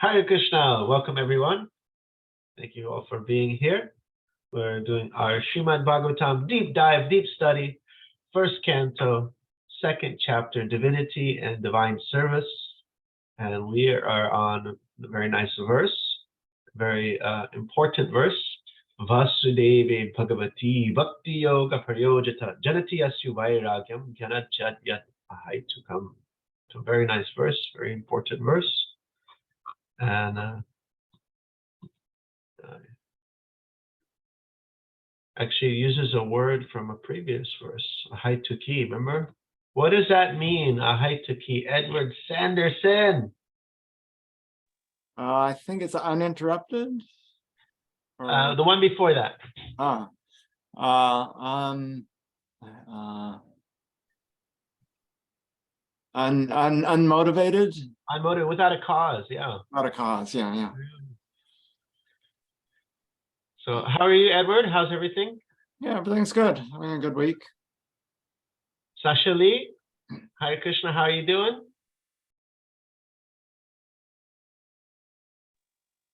Hare Krishna, welcome everyone. Thank you all for being here. We're doing our Śrīmad Bhāgavatam deep dive, deep study, first canto, second chapter, Divinity and Divine Service. And we are on a very nice verse, very important verse. Vasudeve Bhagavati Bhakti Yoga Prayojita Janati Asyu Vairagyam Gyanachat Yat Ahaitukam. It's a very nice verse, very important verse. And actually uses a word from a previous verse, ahaituki, remember? What does that mean, ahaituki? Edward Sanderson. I think it's uninterrupted. The one before that. Unmotivated. Unmotivated, without a cause, yeah. Without a cause, yeah. So how are you, Edward? How's everything? Yeah, everything's good. Having a good week. Sasha Lee, Hare Krishna, how are you doing?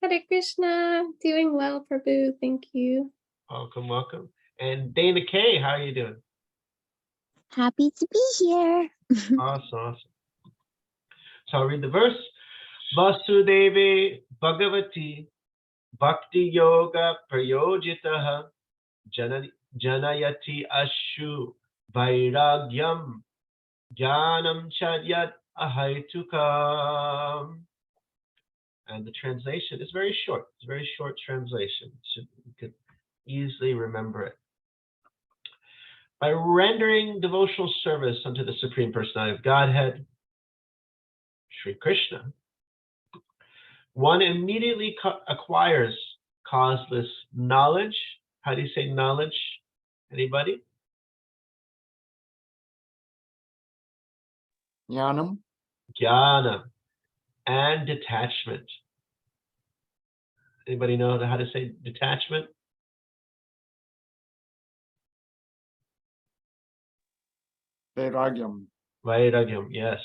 Hare Krishna, doing well, Prabhu, thank you. Welcome, welcome. And Dana K, how are you doing? Happy to be here. Awesome. So I'll read the verse. Vasudeve Bhagavati Bhakti Yoga Prayojitaha Janayati Ashu Vairagyam Jnanam Chadyat Ahaitukam. And the translation is very short. It's a very short translation. You could easily remember it. By rendering devotional service unto the Supreme Personality of Godhead, Sri Krishna, one immediately acquires causeless knowledge. How do you say knowledge? Anybody? Jnanam. Jnana and detachment. Anybody know how to say detachment? Vairagyam. Vairagyam, yes.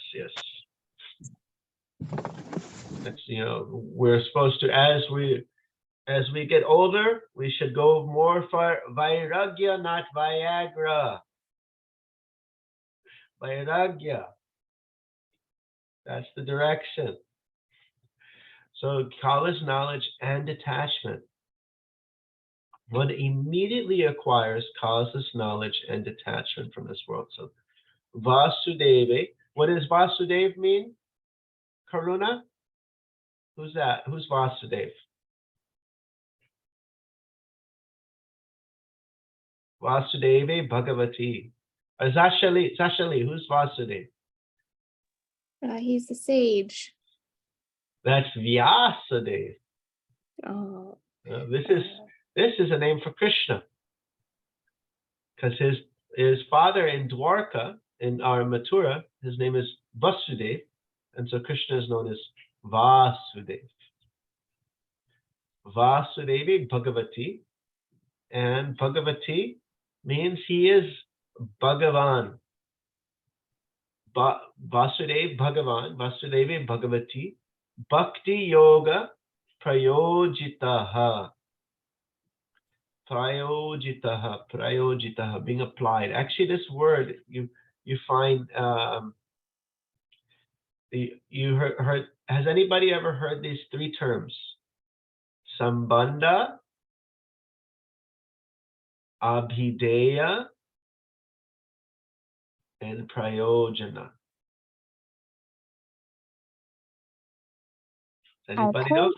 That's, we're supposed to, as we get older, we should go more for Vairagya, not Viagra. Vairagya. That's the direction. So causeless knowledge and detachment. One immediately acquires causeless knowledge and detachment from this world. So Vasudeva. What does Vasudeva mean? Karuna? Who's that? Who's Vasudeva? Vasudeva Bhagavati. Sashali, who's Vasudeva? He's the sage. That's Vyasadeva. Oh. This is a name for Krishna, because his father in Dwarka, in our Mathura, his name is Vasudeva, and so Krishna is known as Vasudeva. Vasudevi Bhagavati, and Bhagavati means he is Bhagavan. Vasudeva Bhagavan, Vasudevi Bhagavati, Bhakti Yoga Prayojitaha. Prayojitaha, being applied. Actually, this word you find you heard. Has anybody ever heard these three terms? Sambandha, Abhideya, and Prayojana. Anybody know?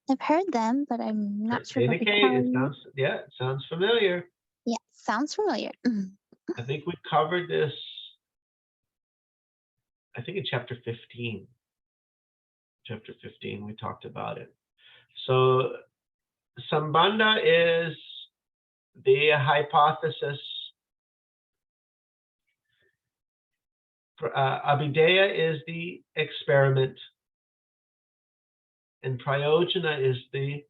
I've heard them, but I'm not sure what it sounds familiar. Yeah, sounds familiar. I think we covered this, I think in chapter 15. Chapter 15, we talked about it. So Sambandha is the hypothesis. Abhideya is the experiment. And Prayojana is the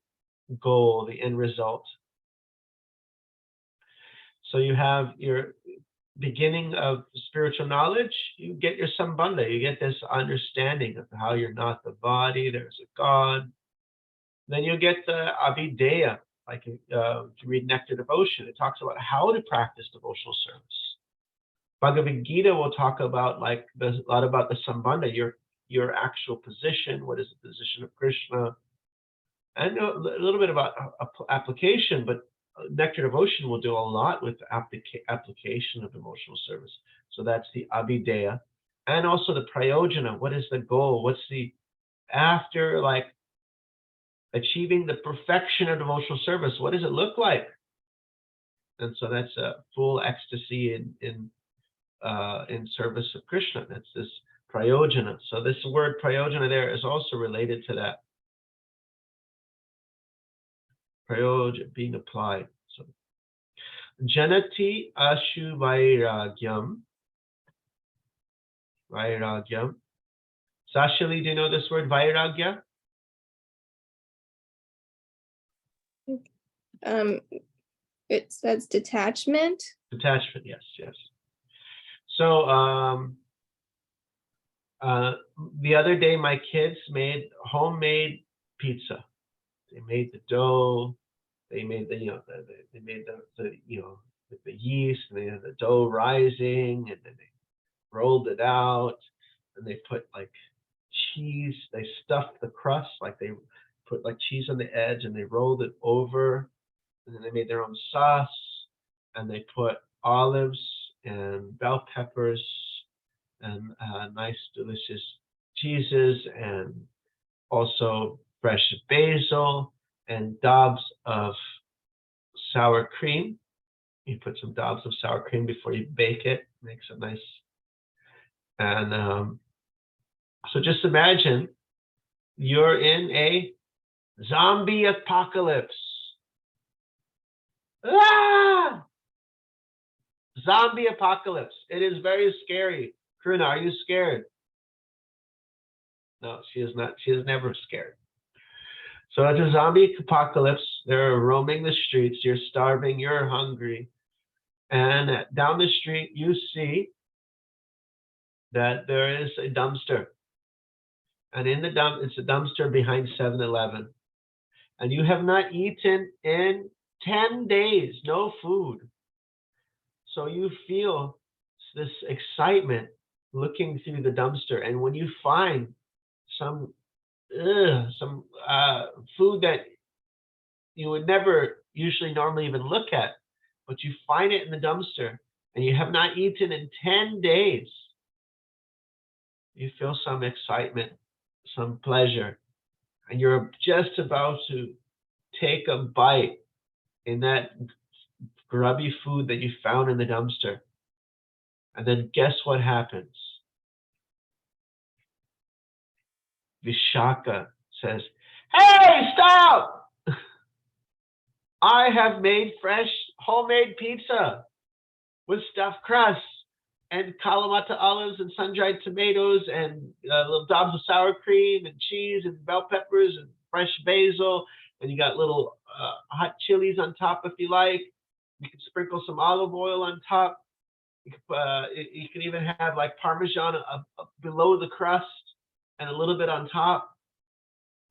goal, the end result. So you have beginning of spiritual knowledge, you get your sambandha, you get this understanding of how you're not the body, there's a God. Then you get the abhideya, like if you read Nectar Devotion, it talks about how to practice devotional service. Bhagavad Gita will talk about a lot about the sambandha, your actual position, what is the position of Krishna, and a little bit about application, but Nectar Devotion will do a lot with application of emotional service. So that's the abhideya. And also the prayojana, what is the goal? What's the, after like achieving the perfection of devotional service, what does it look like? And so that's a full ecstasy in service of Krishna. That's this prayojana. So this word prayojana there is also related to that. Prayojana being applied. So Janati Ashu Vairagyam. Vairagyam. Sashali, do you know this word Vairagya? It says detachment. Detachment, yes, yes. So the other day my kids made homemade pizza. They made the dough. They made the they made the with the yeast. And they had the dough rising, and then they rolled it out, and they put like cheese. They stuffed the crust, like they put like cheese on the edge, and they rolled it over, and then they made their own sauce, and they put olives and bell peppers and nice delicious cheeses, and also fresh basil and daubs of sour cream. You put some daubs of sour cream before you bake it, makes it nice. And so just imagine you're in a zombie apocalypse. Ah! Zombie apocalypse. It is very scary. Karuna, are you scared? No, she is not. She is never scared. So it's a zombie apocalypse. They're roaming the streets. You're starving. You're hungry. And down the street, you see that there is a dumpster. And in the it's a dumpster behind 7-Eleven. And you have not eaten in 10 days, no food. So you feel this excitement looking through the dumpster. And when you find some food that you would never usually normally even look at, but you find it in the dumpster and you have not eaten in 10 days, you feel some excitement, some pleasure, and you're just about to take a bite in that grubby food that you found in the dumpster. And then guess what happens? Vishaka says, "Hey, stop! I have made fresh homemade pizza with stuffed crust and Kalamata olives and sun-dried tomatoes and little daubs of sour cream and cheese and bell peppers and fresh basil, and you got little hot chilies on top if you like. You can sprinkle some olive oil on top. You can even have like Parmesan below the crust and a little bit on top.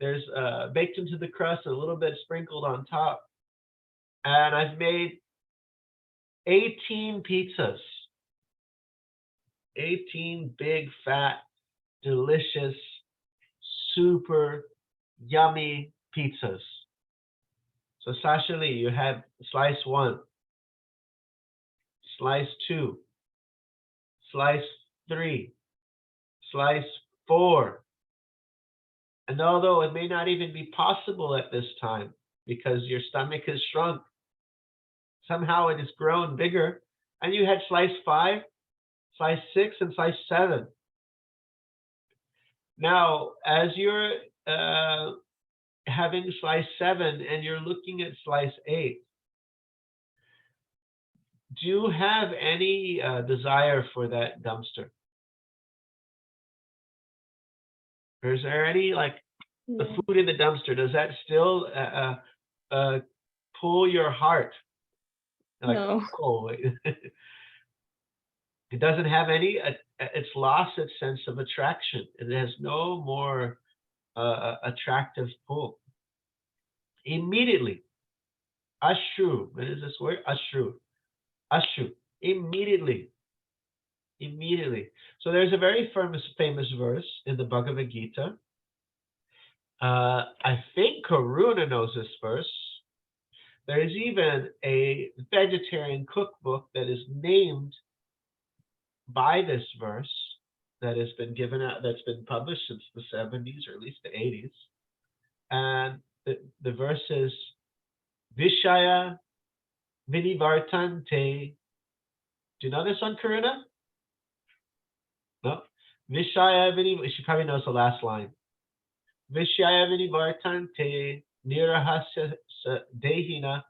There's baked into the crust and a little bit sprinkled on top. And I've made 18 pizzas. 18 big, fat, delicious, super yummy pizzas. So Sasha Lee, you have slice 1, slice 2, slice 3, slice 4. And although it may not even be possible at this time because your stomach has shrunk, somehow it has grown bigger, and you had slice 5, slice 6, and slice 7. Now, as you're having slice 7 and you're looking at slice 8, do you have any desire for that dumpster? Or is there any, like, the food in the dumpster, does that still pull your heart? Like, no. oh, It doesn't have any, it's lost its sense of attraction. It has no more attractive pull. Immediately, ashru, what is this word? Ashru. Ashru. Immediately. So there's a very famous verse in the Bhagavad Gita. I think Karuna knows this verse. There is even a vegetarian cookbook that is named by this verse that has been given out, that's been published since the 70s or at least the 80s. And the verse is Vishaya Vinivartante. Do you know this one, Karuna? No? Vishaya Vinivartante. She probably knows the last line. Vishaya Vinivartante Nirahasya Dehina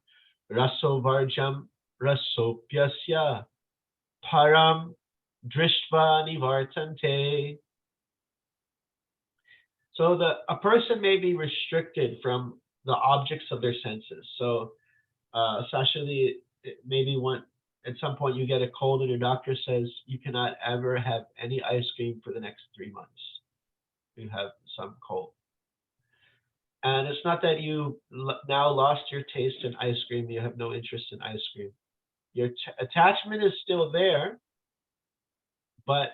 Raso Varjam Rasopyasya Param Drishtva Nivartante. So a person may be restricted from the objects of their senses. So essentially, maybe at some point you get a cold and your doctor says you cannot ever have any ice cream for the next 3 months. You have some cold. And it's not that you now lost your taste in ice cream, you have no interest in ice cream. Your attachment is still there, but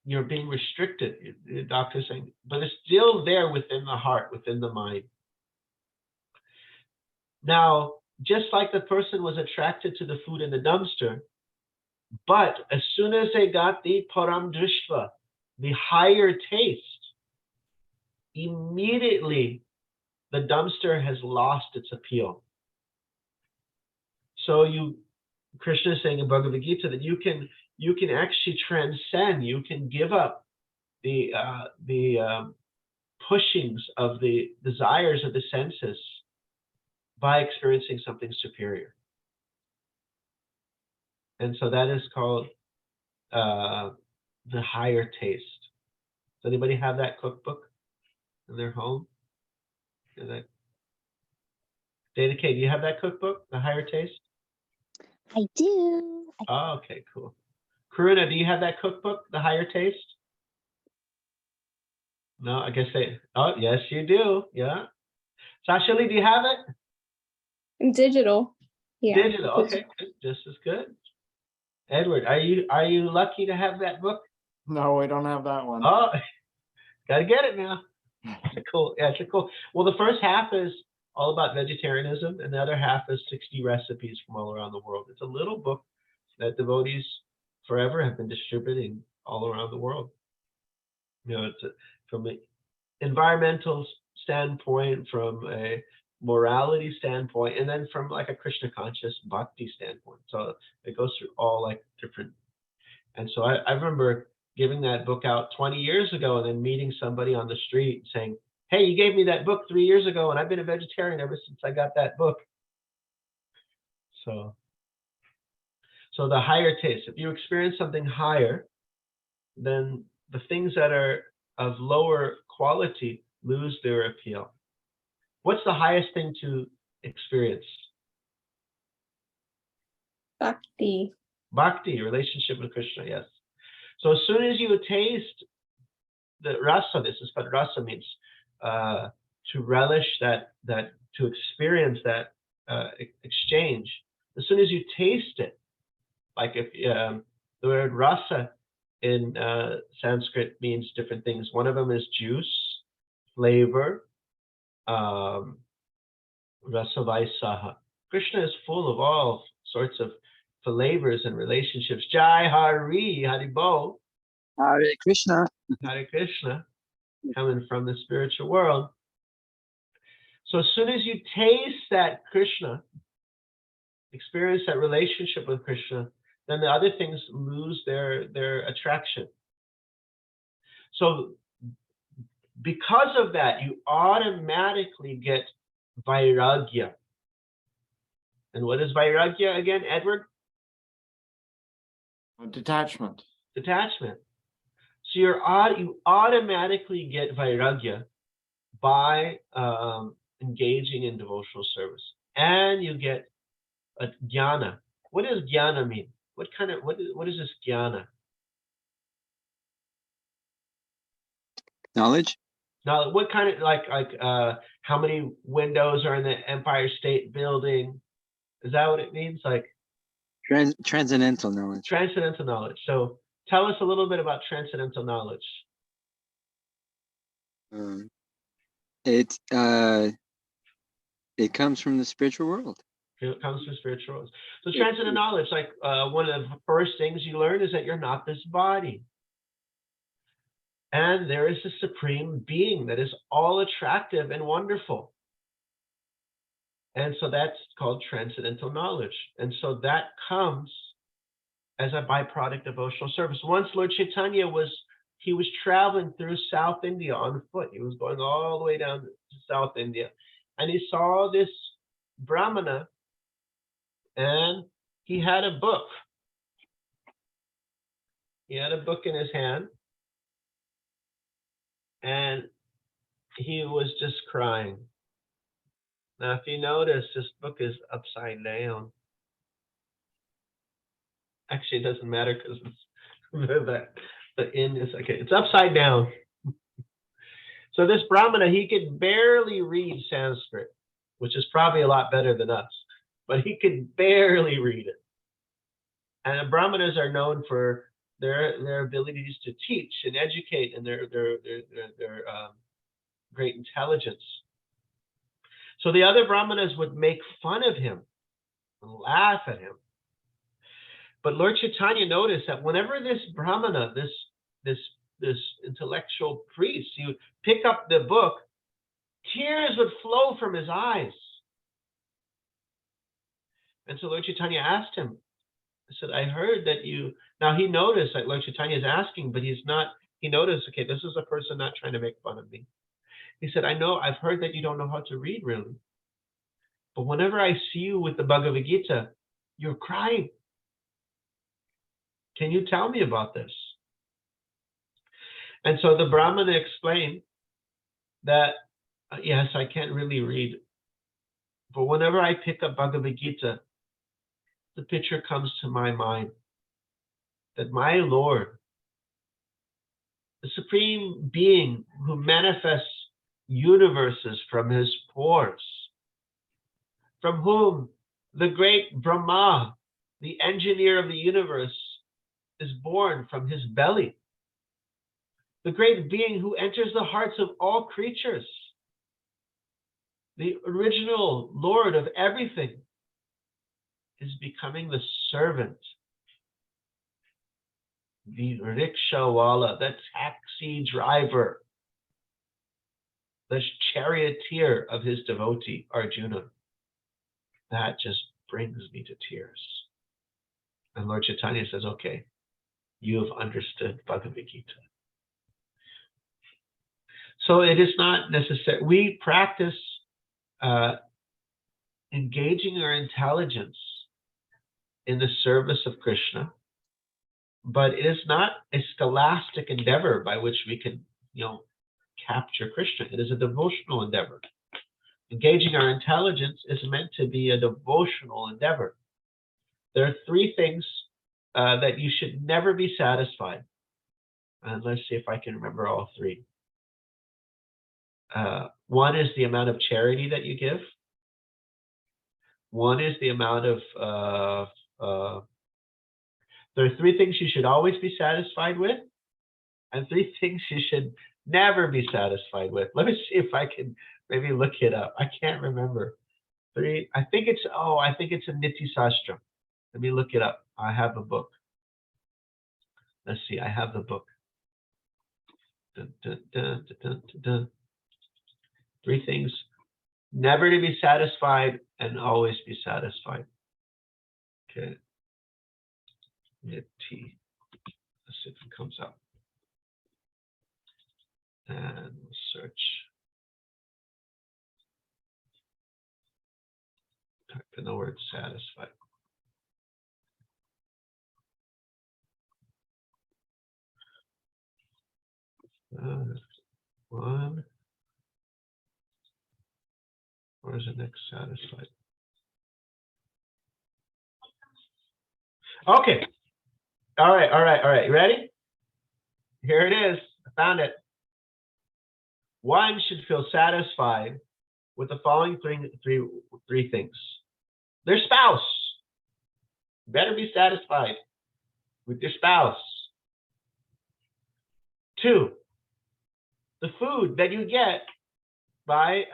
you're being restricted. The doctor's saying, but it's still there within the heart, within the mind. Now, just like the person was attracted to the food in the dumpster, but as soon as they got the param drishva, the higher taste, immediately the dumpster has lost its appeal. So Krishna is saying in Bhagavad Gita that you can actually transcend, you can give up the pushings of the desires of the senses by experiencing something superior. And so that is called the higher taste. Does anybody have that cookbook in their home? Data K, do you have that cookbook, The Higher Taste? I do. Oh, okay, cool. Karuna, do you have that cookbook, The Higher Taste? No, I guess oh, yes, you do. Yeah. Sashali, do you have it? Digital. Yeah. Digital. Okay, good. Just as good. Edward, are you lucky to have that book? No, we don't have that one. Oh, gotta get it now. It's cool. Yeah, it's cool. Well, the first half is all about vegetarianism, and the other half is 60 recipes from all around the world. It's a little book that devotees forever have been distributing all around the world. You know, it's from an environmental standpoint, from a morality standpoint, and then from like a Krishna conscious bhakti standpoint. So it goes through all like different. And so I remember giving that book out 20 years ago and then meeting somebody on the street saying, hey, you gave me that book 3 years ago and I've been a vegetarian ever since I got that book. So the higher taste, if you experience something higher, then the things that are of lower quality lose their appeal. What's the highest thing to experience? Bhakti. Bhakti, relationship with Krishna, yes. So as soon as you taste the rasa, this is what rasa means, to relish that, to experience that exchange. As soon as you taste it, like if the word rasa in Sanskrit means different things. One of them is juice, flavor, rasavaisaha. Krishna is full of all sorts of flavors and relationships. Jai Hari, Haribo. Hare Krishna. Hare Krishna, coming from the spiritual world. So as soon as you taste that Krishna, experience that relationship with Krishna, then the other things lose their attraction. So because of that, you automatically get Vairagya. And what is Vairagya again, Edward? Detachment. Detachment. So you automatically get Vairagya by engaging in devotional service. And you get a Jnana. What does Jnana mean? What is this Jnana? Knowledge? Now, what kind of how many windows are in the Empire State Building? Is that what it means? Like Transcendental knowledge. transcendental knowledge. So tell us a little bit about transcendental knowledge. It comes from the spiritual world. It comes from spiritual worlds. So transcendental knowledge, like one of the first things you learn is that you're not this body. And there is a supreme being that is all attractive and wonderful. And so that's called transcendental knowledge. And so that comes as a byproduct of devotional service. Once Lord Chaitanya was traveling through South India on foot. He was going all the way down to South India. And he saw this Brahmana, and he had a book. He had a book in his hand. And he was just crying. Now, if you notice, this book is upside down. Actually, it doesn't matter because the end is okay. It's upside down. So this Brahmana, he could barely read Sanskrit, which is probably a lot better than us, but he could barely read it. And the Brahmanas are known for their abilities to teach and educate, and their great intelligence. So the other Brahmanas would make fun of him and laugh at him. But Lord Chaitanya noticed that whenever this Brahmana, this intellectual priest, he would pick up the book, tears would flow from his eyes. And so Lord Chaitanya asked him, I said, I heard that you, now he noticed that Lord Chaitanya is asking, but he noticed, okay, this is a person not trying to make fun of me. He said, I know, I've heard that you don't know how to read really. But whenever I see you with the Bhagavad Gita, you're crying. Can you tell me about this? And so the Brahmana explained that, yes, I can't really read. But whenever I pick up Bhagavad Gita, the picture comes to my mind that my Lord, the supreme being who manifests universes from his pores, from whom the great Brahma, the engineer of the universe, is born from his belly. The great being who enters the hearts of all creatures, the original Lord of everything, is becoming the servant, the rickshawala, the taxi driver, the charioteer of his devotee, Arjuna. That just brings me to tears. And Lord Chaitanya says, okay, you have understood Bhagavad Gita. So it is not necessary. We practice engaging our intelligence in the service of Krishna, but it is not a scholastic endeavor by which we can, capture Krishna. It is a devotional endeavor. Engaging our intelligence is meant to be a devotional endeavor. There are three things that you should never be satisfied. And let's see if I can remember all three. One is the amount of charity that you give. One is the amount of, there are three things you should always be satisfied with, and three things you should never be satisfied with. Let me see if I can maybe look it up. I can't remember. Three, I think it's a Niti Sastra. Let me look it up. I have a book. Let's see, I have the book. Dun, dun, dun, dun, dun, dun, dun. Three things, never to be satisfied and always be satisfied. Okay. Niti. Let's see if it comes up. And we'll search. Type in the word satisfied. One. Where's the next satisfied? Okay. All right. You ready? Here it is. I found it. one should feel satisfied with the following three things. Their spouse. Better be satisfied with your spouse. 2, the food that you get by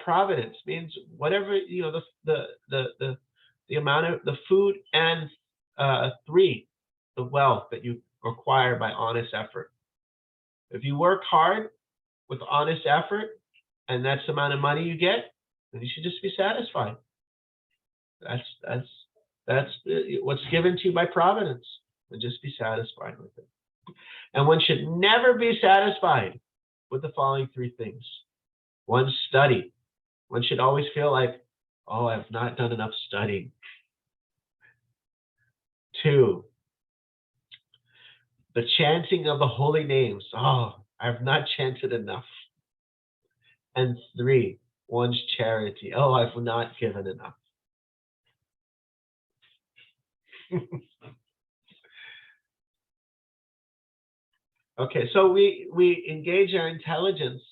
providence, means whatever, you know, the amount of the food, and 3, the wealth that you acquire by honest effort. If you work hard with honest effort and that's the amount of money you get, then you should just be satisfied. That's what's given to you by providence, and just be satisfied with it. And one should never be satisfied with the following 3 things. 1, study. One should always feel like, oh, I've not done enough studying. 2, the chanting of the holy names. Oh, I've not chanted enough. And 3, one's charity. Oh, I've not given enough. Okay, so we engage our intelligence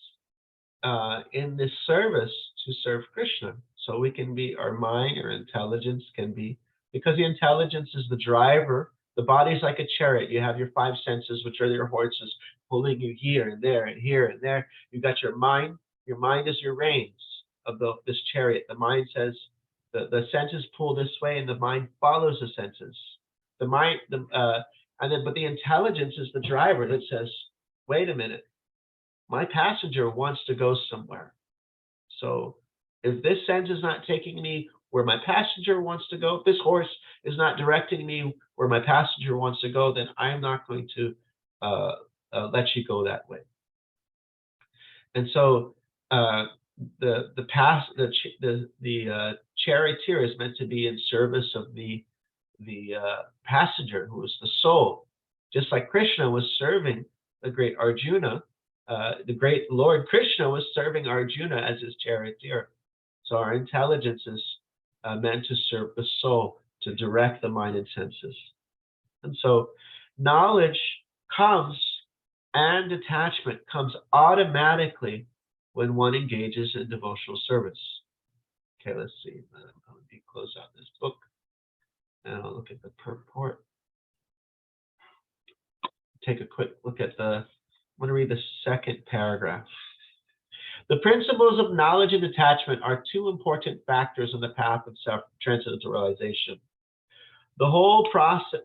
in this service to serve Krishna. So we can be, our mind, our intelligence can be, because the intelligence is the driver. The body's like a chariot. You have your 5 senses, which are your horses, pulling you here and there and here and there. You've got your mind. Your mind is your reins of this chariot. The mind says, the senses pull this way, and the mind follows the senses. The mind, but the intelligence is the driver that says, wait a minute, my passenger wants to go somewhere. So if this sense is not taking me where my passenger wants to go, if this horse is not directing me where my passenger wants to go, then I'm not going to let you go that way. And so the charioteer is meant to be in service of the passenger, who is the soul. Just like Krishna was serving the great Arjuna, the great Lord Krishna was serving Arjuna as his charioteer. So our intelligence is meant to serve the soul, to direct the mind and senses. And so knowledge comes, and detachment comes automatically when one engages in devotional service. Okay, let's see. Let me close out this book, and I'll look at the purport. Take a quick look at I'm going to read the 2nd paragraph. The principles of knowledge and detachment are 2 important factors on the path of transcendental realization. The whole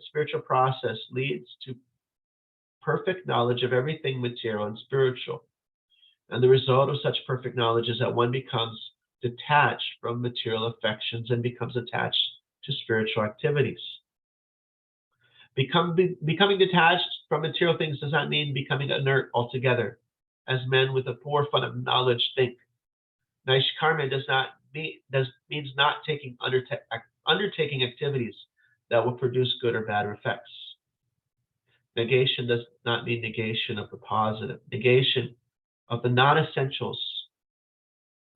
spiritual process leads to perfect knowledge of everything material and spiritual. And the result of such perfect knowledge is that one becomes detached from material affections and becomes attached to spiritual activities. Becoming detached from material things does not mean becoming inert altogether, as men with a poor fund of knowledge think. Naishkarma means not undertaking activities that will produce good or bad effects. Negation does not mean negation of the positive. Negation of the non-essentials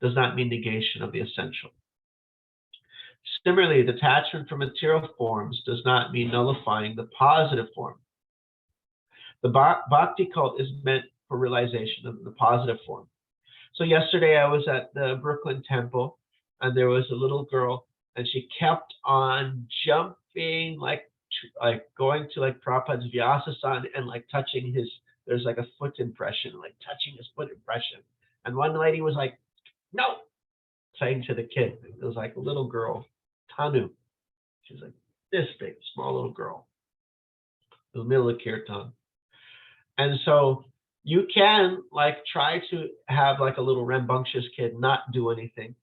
does not mean negation of the essential. Similarly, detachment from material forms does not mean nullifying the positive form. The Bhakti cult is meant for realization of the positive form. So yesterday I was at the Brooklyn Temple, and there was a little girl, and she kept on jumping, like going to like Prabhupada's Vyasasana and like touching his, there's like a foot impression, like touching his foot impression. And one lady was like, no, saying to the kid, it was like a little girl, Tanu. She's like this big, small little girl, in the middle of Kirtan. And so you can like try to have like a little rambunctious kid not do anything.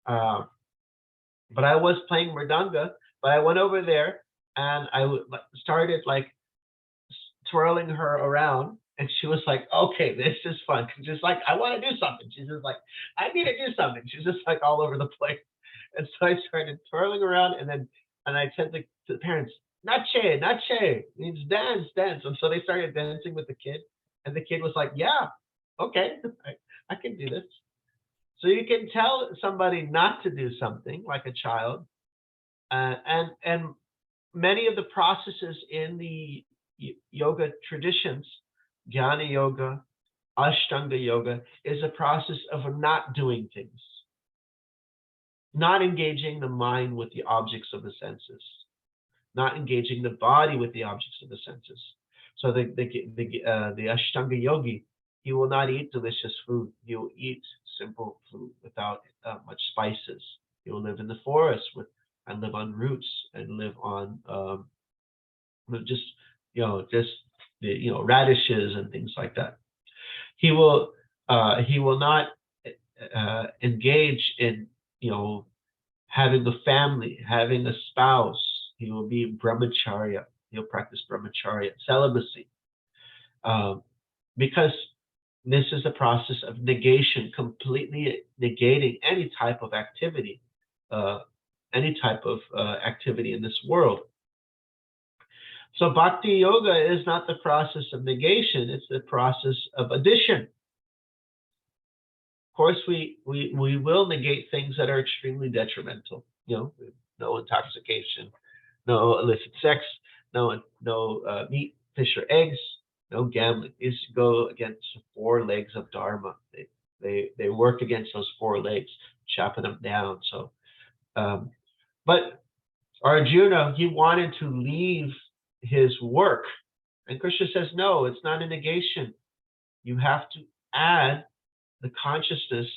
But I was playing Mridanga, but I went over there and I started like twirling her around, and she was like, okay, this is fun. Just like, I want to do something. She's just like, I need to do something. She's just like all over the place. And so I started twirling around, and I said to the parents, Nache, Nache, means dance, dance. And so they started dancing with the kid, and the kid was like, yeah, okay, I can do this. So you can tell somebody not to do something, like a child, and many of the processes in the yoga traditions, Jnana Yoga, Ashtanga yoga is a process of not doing things, not engaging the mind with the objects of the senses, not engaging the body with the objects of the senses. So the Ashtanga yogi, he will not eat delicious food. He will eat simple food without much spices. He will live in the forest and live on roots and live on just radishes and things like that. He will not engage in having a family, having a spouse. He will be brahmacharya. He'll practice brahmacharya, celibacy, because this is a process of negation, completely negating any type of activity, activity in this world. So bhakti yoga is not the process of negation, it's the process of addition. Of course, we will negate things that are extremely detrimental. No intoxication, no illicit sex, no meat, fish, or eggs, no gambling. These go against the 4 legs of Dharma. They work against those 4 legs, chopping them down. So, but Arjuna, he wanted to leave his work, and Krishna says, no, it's not a negation. You have to add the consciousness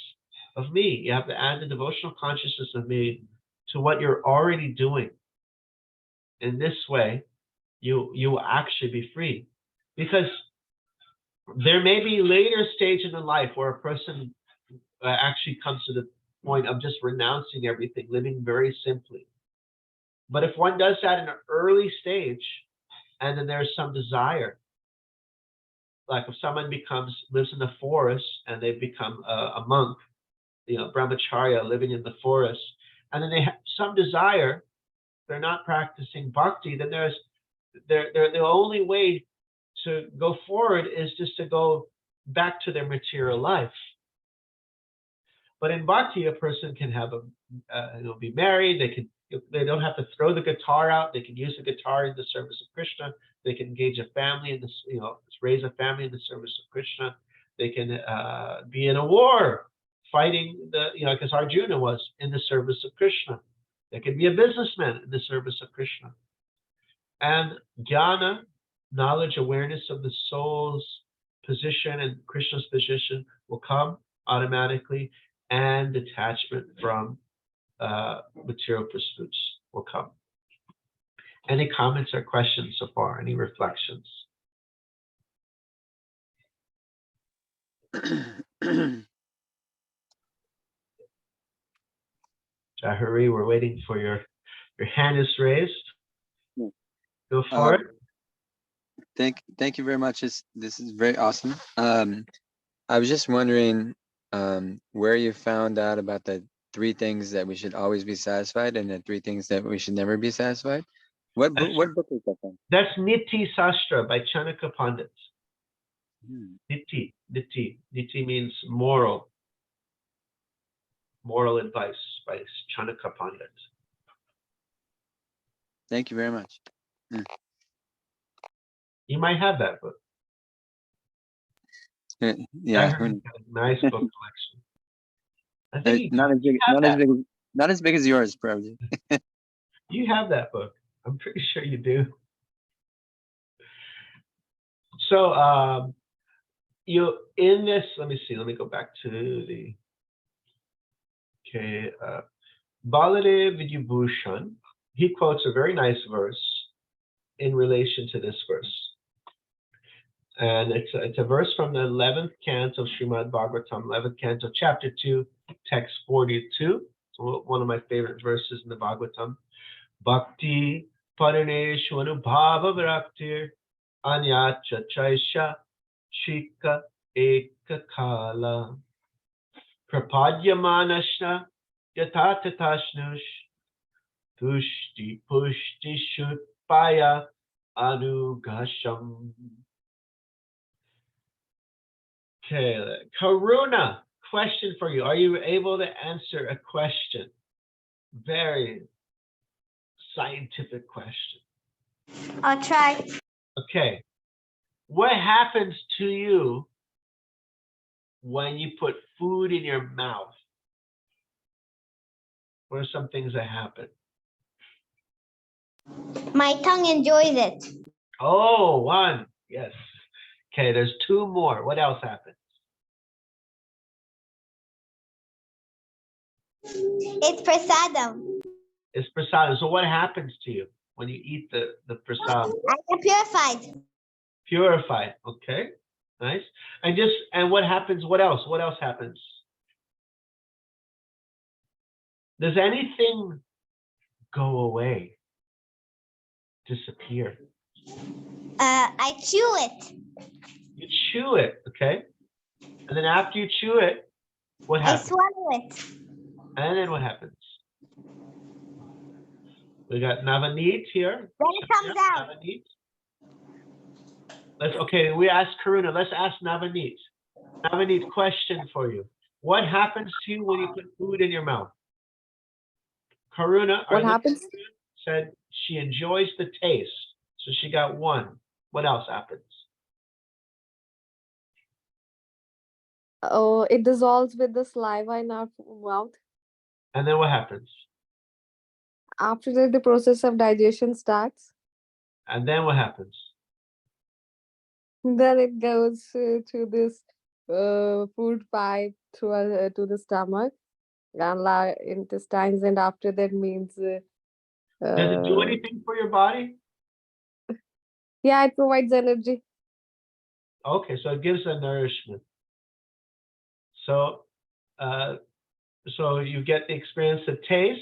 of me. You have to add the devotional consciousness of me to what you're already doing. In this way, you will actually be free. Because there may be later stage in the life where a person actually comes to the point of just renouncing everything, living very simply. But if one does that in an early stage, and then there's some desire, like if someone lives in the forest and they become a monk, brahmacharya, living in the forest, and then they have some desire, they're not practicing bhakti, then the only way to go forward is just to go back to their material life. But in bhakti, a person can have be married. They don't have to throw the guitar out. They can use the guitar in the service of Krishna. They can engage a family in this, raise a family in the service of Krishna. They can be in a war, fighting because Arjuna was in the service of Krishna. They can be a businessman in the service of Krishna. And jnana, knowledge, awareness of the soul's position and Krishna's position will come automatically, and detachment from material pursuits will come. Any comments or questions so far? Any reflections? Jahari, we're waiting for your hand is raised. Go for it. Thank you very much. This is very awesome. I was just wondering where you found out about the 3 things that we should always be satisfied and the 3 things that we should never be satisfied. What book is that from? That's Niti Sastra by Chanaka Pandit. Niti means moral advice by Chanaka Pandit. Thank you very much. You might have that book. Yeah, nice book collection. I think not as big as yours, probably. You have that book. I'm pretty sure you do. So in this, let me go back to the Baladev Vidyabhushan. He quotes a very nice verse in relation to this verse. And it's a verse from the 11th canto of Śrīmad Bhāgavatam, 11th canto, chapter 2, text 42. It's one of my favorite verses in the Bhagavatam. Bhakti Paraneshu Anubhava Viraktir Anyacha Chaisha Shika Eka Kala Prapadyamanashna Yatatatashnush Tushti Pushti Shutpaya Anugasham. Okay, Karuna, question for you. Are you able to answer a question? Very scientific question. I'll try. Okay. What happens to you when you put food in your mouth? What are some things that happen? My tongue enjoys it. Oh, one. Yes. Okay, there's two more. What else happens? It's prasadam. It's prasadam. So what happens to you when you eat the prasadam? I get purified. Purified. Okay, nice. And what happens? What else? What else happens? Does anything go away? Disappear? I chew it. You chew it, okay? And then after you chew it, what I happens? swallow it. And then what happens? We got Navaneet here. Then it comes out. Navaneet. Okay, we asked Karuna. Let's ask Navaneet. Navaneet, question for you. What happens to you when you put food in your mouth? Karuna, What happens? said she enjoys the taste. So she got one. What else happens? Oh, it dissolves with the saliva in our mouth. And then what happens? After that, the process of digestion starts. And then what happens? Then it goes to this food pipe to the stomach and intestines, and after that means. Does it do anything for your body? Yeah, it provides energy. Okay, so it gives a nourishment. So, so you get the experience of taste,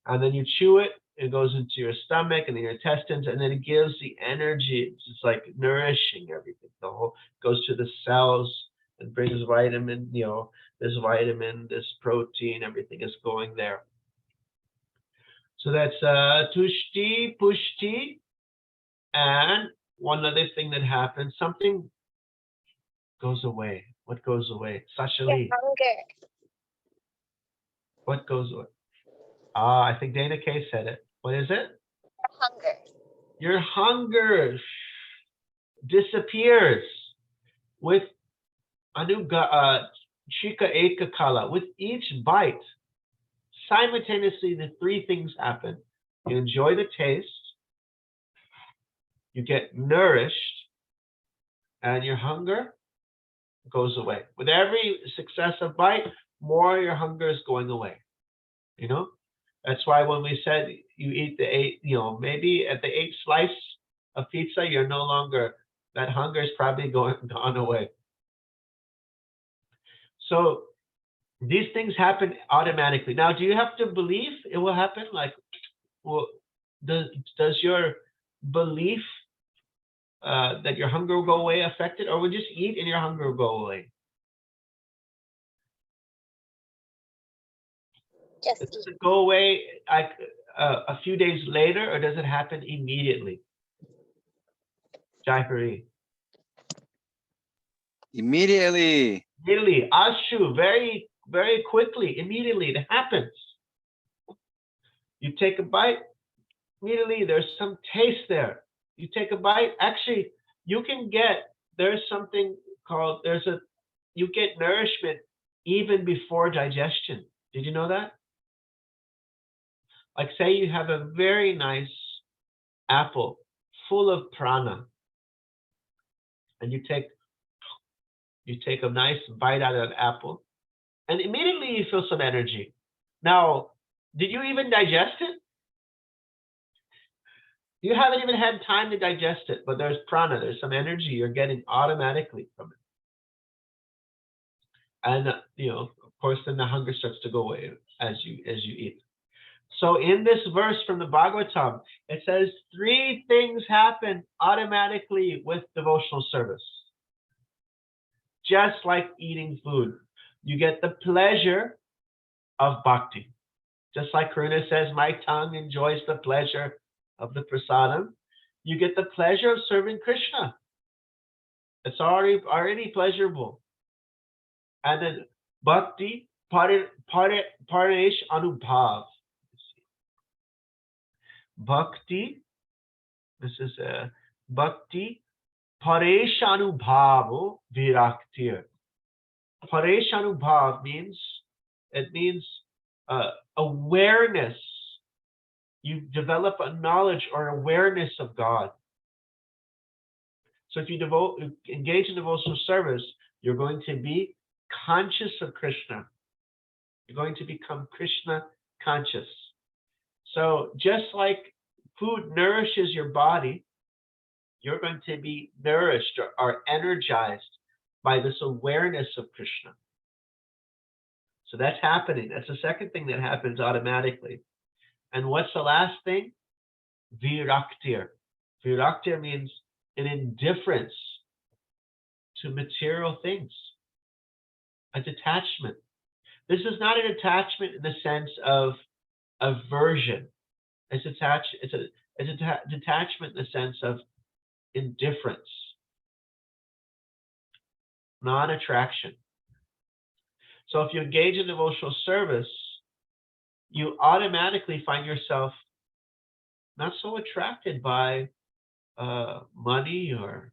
and then you chew it. It goes into your stomach and then your intestines, and then it gives the energy. It's just like nourishing everything. The whole goes to the cells and brings vitamin. You know, this vitamin, this protein, everything is going there. So that's tushti, pushti, and one other thing that happens, something goes away. What goes away? Sashali. Hunger. What goes away? I think Dana K said it. What is it? Hunger. Your hunger disappears with Chika Eka Kala. With each bite, simultaneously the three things happen. You enjoy the taste, you get nourished, and your hunger goes away. With every successive bite, more your hunger is going away. You know? That's why when we said you eat the 8, you know, maybe at the 8th slice of pizza, you're no longer, that hunger is probably gone away. So these things happen automatically. Now, do you have to believe it will happen? Like, well, does your belief that your hunger will go away affect it, or will you just eat and your hunger will go away? Just Does it go away like a few days later, or does it happen immediately? Jai. Immediately. Immediately, Ashu, very, very quickly, immediately, it happens. You take a bite, immediately there's some taste there. You take a bite, actually, you can get, there's something called, you get nourishment even before digestion. Did you know that? Like say you have a very nice apple full of prana, and you take a nice bite out of that apple, and immediately you feel some energy. Now, did you even digest it? You haven't even had time to digest it, but there's prana, there's some energy you're getting automatically from it. And you know, of course, then the hunger starts to go away as you eat. So in this verse from the Bhagavatam, it says 3 things happen automatically with devotional service. Just like eating food. You get the pleasure of bhakti. Just like Karuna says, my tongue enjoys the pleasure of the prasadam. You get the pleasure of serving Krishna. It's already pleasurable. And then bhakti, paresh anubhav. Bhakti, this is bhakti, paresh anubhavo viraktir. Pareshanubhav means awareness. You develop a knowledge or awareness of God. So if you engage in devotional service, you're going to be conscious of Krishna. You're going to become Krishna conscious. So just like food nourishes your body, you're going to be nourished or energized by this awareness of Krishna. So that's happening. That's the second thing that happens automatically. And what's the last thing? Viraktir. Viraktir means an indifference to material things, a detachment. This is not an attachment in the sense of aversion. It's a detachment in the sense of indifference, non-attraction. So if you engage in devotional service, you automatically find yourself not so attracted by money or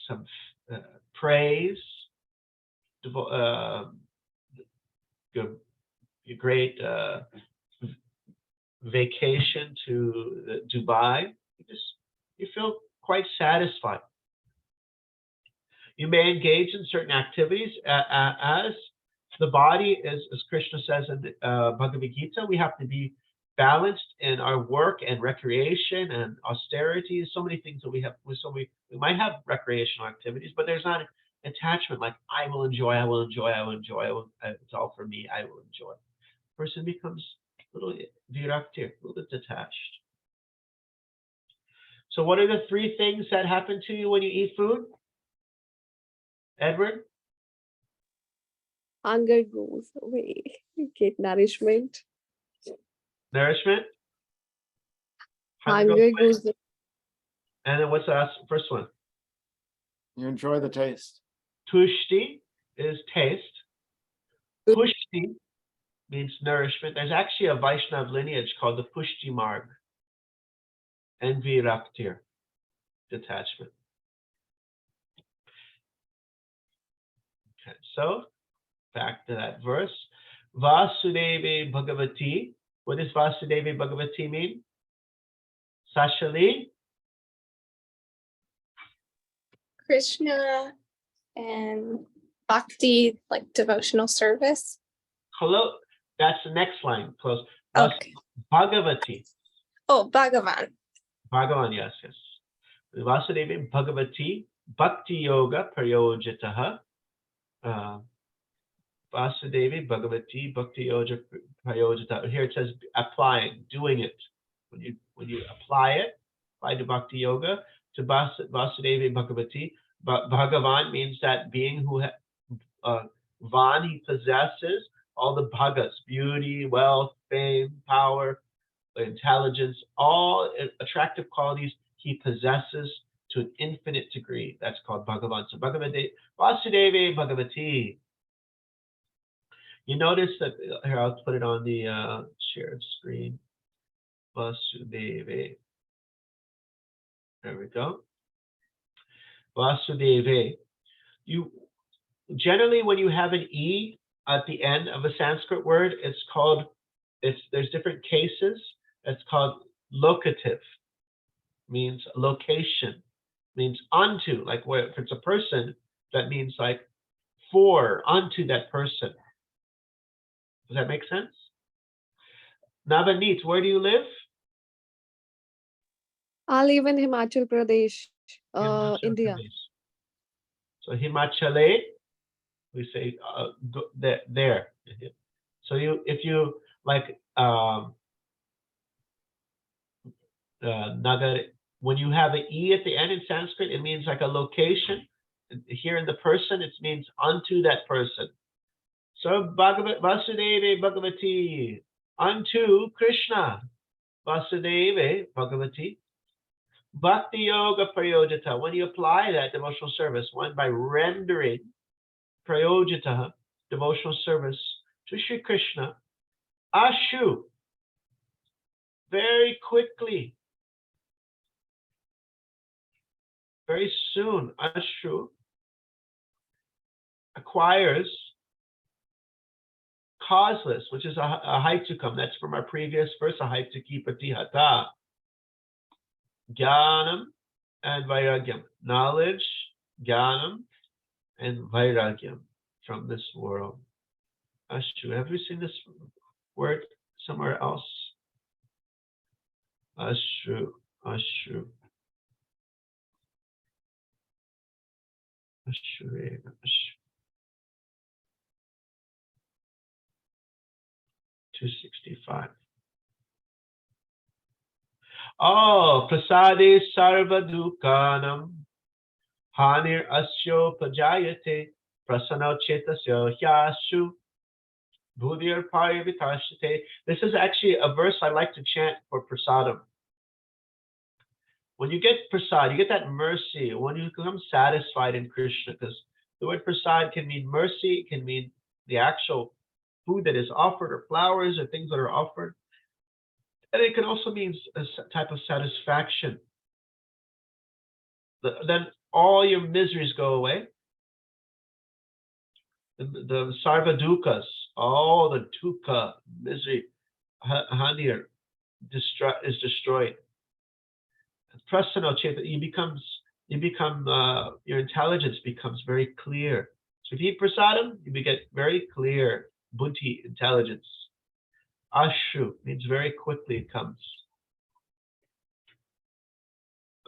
some praise, a great vacation to Dubai. You feel quite satisfied. You may engage in certain activities as the body, as Krishna says in Bhagavad Gita, we have to be balanced in our work and recreation and austerity. So many things that we have. So we might have recreational activities, but there's not attachment like I will enjoy. It's all for me. I will enjoy. The person becomes a little virakti, a little bit detached. So what are the three things that happen to you when you eat food? Edward? Hunger goes away. You get nourishment. Nourishment? Hunger goes away. And then what's the first one? You enjoy the taste. Tushti is taste. Pushti means nourishment. There's actually a Vaishnav lineage called the Pushti Marg. And Viraktir, detachment. Okay, so back to that verse. Vasudevi Bhagavati. What does Vasudevi Bhagavati mean? Sashali? Krishna and Bhakti, like devotional service. Hello. That's the next line. Close. Okay. Bhagavati. Oh, Bhagavan. Bhagavan, yes. Vasudevi Bhagavati Bhakti Yoga Prayojitaha. Vasudevi Bhagavati Bhakti Yoga Prayojitaha. Here it says applying, doing it. When you apply to Bhakti Yoga, to Vasudevi Bhagavati, Bhagavan means that being who Van, he possesses all the bhagas, beauty, wealth, fame, power, intelligence, all attractive qualities he possesses to an infinite degree. That's called Bhagavan. So Vasudevi Bhagavati. You notice that, here, I'll put it on the shared screen. Vasudevi. There we go. Vasudevi. Generally, when you have an E at the end of a Sanskrit word, there's different cases. It's called locative, means location, means unto, like where if it's a person, that means like for, unto that person. Does that make sense? Navaneet, where do you live? I live in Himachal Pradesh, Himachal India. Pradesh. So Himachale, we say there. So if you like Nagar, when you have an E at the end in Sanskrit, it means like a location. Here in the person, it means unto that person. So Vasudevi Bhagavati, unto Krishna. Vasudevi Bhagavati. Bhakti Yoga Prayojita. When you apply that devotional service, one by rendering Prayojita, devotional service, to Shri Krishna, Ashu, very quickly, very soon, Ashu, acquires causeless, which is a haitukam. That's from our previous verse, a haituki patihata. Jnanam and vairagyam. Knowledge, jnanam, and vairagyam from this world. Ashtu. Have you seen this word somewhere else? Ashtu. Ashtu. Ashtu. 265. Oh, prasade sarva dukanam hanir asyo pajayate prasano chetasya hyashu bhudir parivitashate. This is actually a verse I like to chant for prasadam. When you get prasad, you get that mercy, when you become satisfied in Krishna, because the word prasad can mean mercy, it can mean the actual food that is offered, or flowers, or things that are offered. And it can also mean a type of satisfaction. Then all your miseries go away. The sarva dukkha, all the dukkha, misery, hanir, is destroyed. Prasana cheta, your intelligence becomes very clear. So if you eat prasadam, you get very clear buddhi, intelligence. Ashu means very quickly it comes.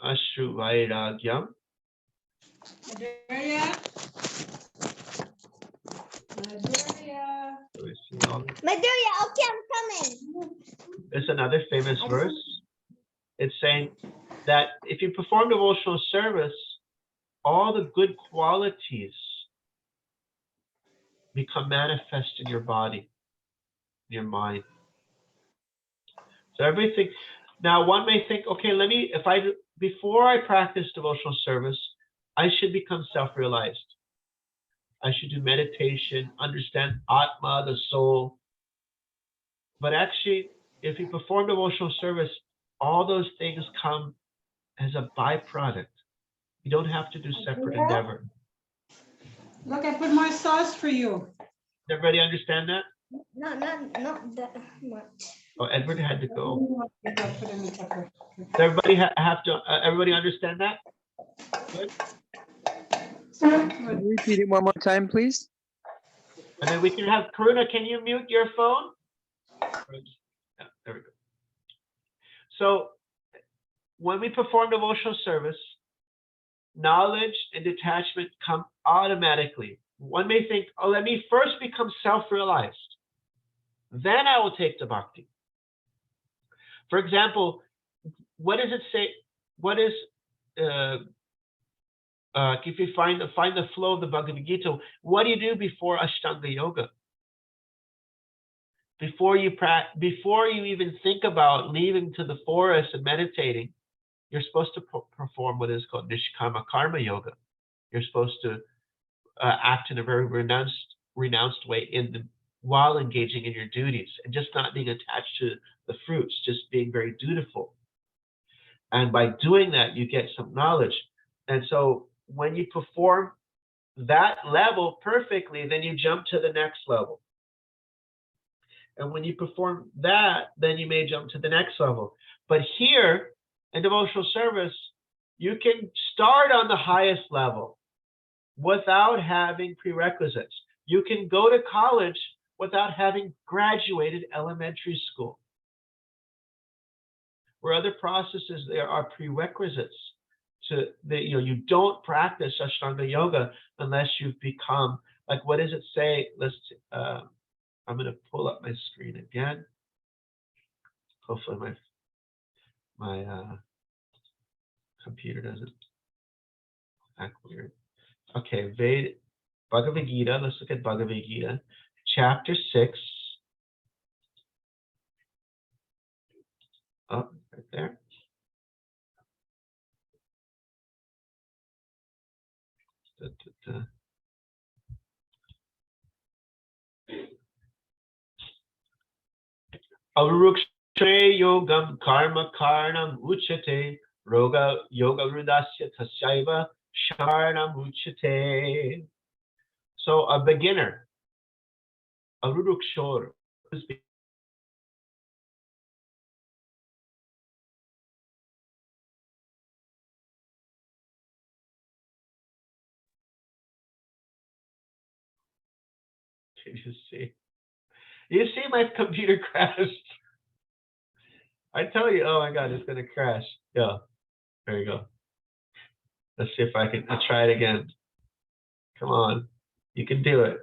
Ashu vairagyam. Madhurya, okay, I'm coming. There's another famous verse. It's saying that if you perform devotional service, all the good qualities become manifest in your body, in your mind. So everything. Now, one may think, okay, before I practice devotional service, I should become self-realized. I should do meditation, understand Atma, the soul. But actually, if you perform devotional service, all those things come as a byproduct. You don't have to do separate endeavor. Look, I put more sauce for you. Does everybody understand that? No, not that much. Oh, Edward had to go. Put Does everybody everybody understand that? Good. Can you repeat it one more time, please? And then we can have Karuna, can you mute your phone? Yeah, there we go. So when we perform devotional service, knowledge and detachment come automatically. One may think, oh, let me first become self-realized. Then I will take the bhakti. For example, what does it say? What is, if you find the flow of the Bhagavad Gita, what do you do before Ashtanga Yoga? Before you even think about leaving to the forest and meditating, you're supposed to perform what is called Nishkama Karma Yoga. You're supposed to act in a very renounced way while engaging in your duties, and just not being attached to the fruits, just being very dutiful. And by doing that, you get some knowledge. And so when you perform that level perfectly, then you jump to the next level. And when you perform that, then you may jump to the next level. But here in devotional service, you can start on the highest level without having prerequisites. You can go to college without having graduated elementary school. Where other processes, there are prerequisites to you don't practice Ashtanga Yoga unless you've become, like, what does it say? I'm going to pull up my screen again. Hopefully my computer doesn't act weird. Okay, Bhagavad Gita. Let's look at Bhagavad Gita, chapter 6. Oh, right there. Arukshe yogam karma karnam uchate roga yoga rudasya tasyaiva sharnam uchate. So a beginner, a rurukshor, you see my computer crashed. I tell you, oh my God, it's gonna crash. Yeah, there you go. Let's see if I'll try it again. Come on, you can do it.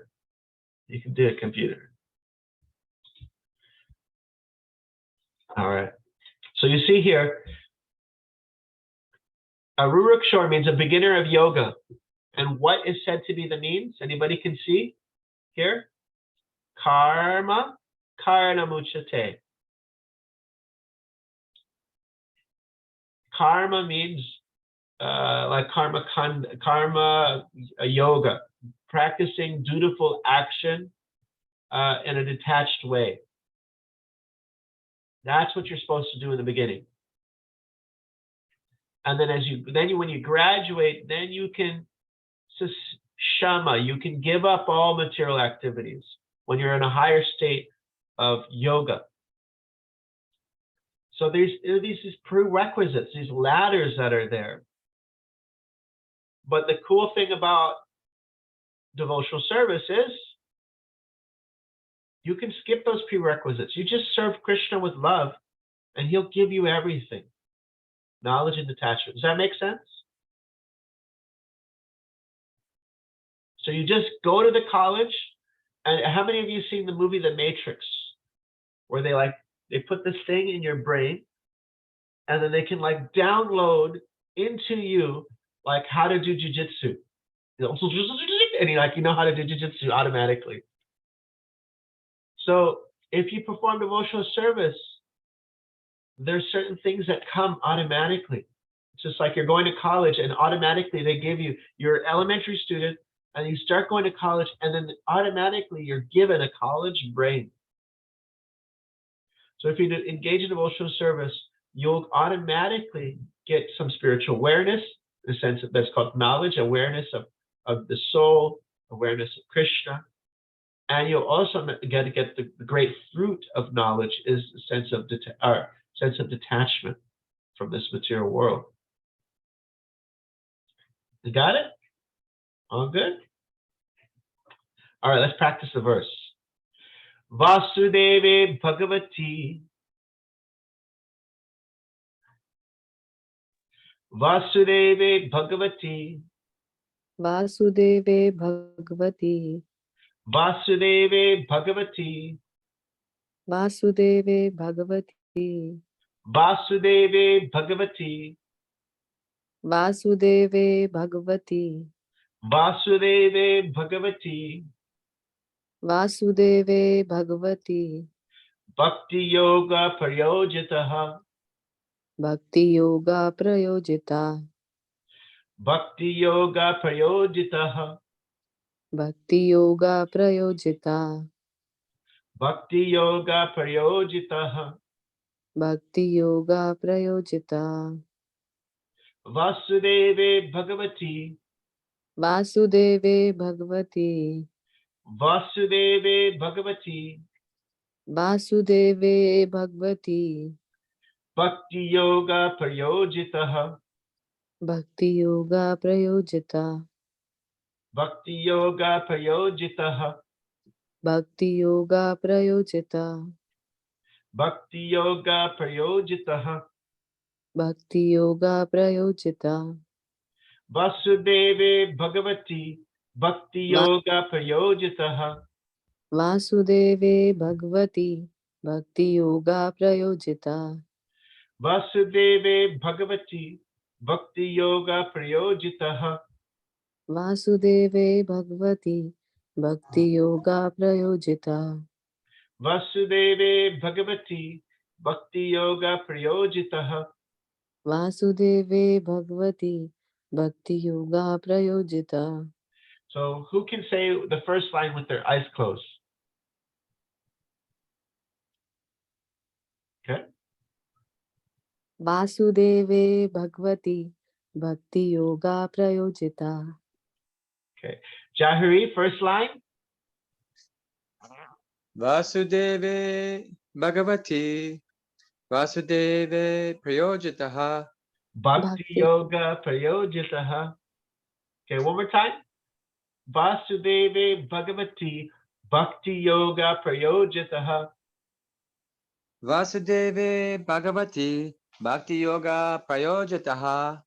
You can do it, computer. All right. So you see here, a rurukshor means a beginner of yoga. And what is said to be the means? Anybody can see here? Karma, karna muchate. Karma means like karma yoga, practicing dutiful action in a detached way. That's what you're supposed to do in the beginning. And then when you graduate, then you can shama, you can give up all material activities when you're in a higher state of yoga. So there's these prerequisites, these ladders that are there. But the cool thing about devotional service is you can skip those prerequisites. You just serve Krishna with love and he'll give you everything. Knowledge and detachment. Does that make sense? So you just go to the college, and how many of you seen the movie The Matrix, where they put this thing in your brain and then they can like download into you like how to do jujitsu. And you know how to do jujitsu automatically. So if you perform devotional service, there's certain things that come automatically. It's just like you're going to college and automatically they give you, you're an elementary student and you start going to college and then automatically you're given a college brain. So if you engage in devotional service, you'll automatically get some spiritual awareness, in a sense that's called knowledge, awareness of the soul, awareness of Krishna. And you'll also get the great fruit of knowledge is a sense of detachment from this material world. You got it? All good? All right, let's practice the verse. Vasudeve Bhagavati. Vasudeve Bhagavati. Vasudeve Bhagavati. Vasudeve Bhagavati. Vasudeve Bhagavati. Vasudeve Bhagavati. Vasudeve Bhagavati. Vasudeve Bhagavati. Vasudeve Bhagavati. Bhakti Yoga Prayojitaha. Bhakti Yoga Prayojita. Bhakti Yoga Prayojitaha. Bhakti Yoga Prayojita. Bhakti Yoga Prayojitaha. Bhakti Yoga Prayojita. Vasudeve Bhagavati. Vasudeve Bhagavati. Vasudeve Bhagavati. Vasudeve Bhagavati. Bhakti Yoga Prayojitaha. Bhakti Yoga Prayojita. Bhakti Yoga Prayojitaha. Bhakti Yoga Prayojita. Bhakti Yoga Prayojitaha. Bhakti Yoga Prayojita. Vasudeve Bhagavati. Bhakti Yoga Prayojitaha. Vasudeve Bhagavati. Bhakti Yoga Prayojita. Vasudeve Bhagavati. Bhakti Yoga Prayojitaha. Vasudeve Bhagavati. Bhakti Yoga Prayojita. Vasudeve Bhagavati. Bhakti Yoga Prayojitaha. Vasudeve Bhagavati. Bhakti Yoga Prayojita. So who can say the first line with their eyes closed? Okay. Vasudeve Bhagavati. Bhakti Yoga Prayojita. Okay. Jahari, first line. Vasudeve Bhagavati Vasudeve Prayojitaha Bhakti Bhakti. Yoga Prayojitaha. Okay, one more time. Vasudeve Bhagavati Bhakti Yoga Prayojitaha. Vasudeve Bhagavati Bhakti Yoga Prayojitaha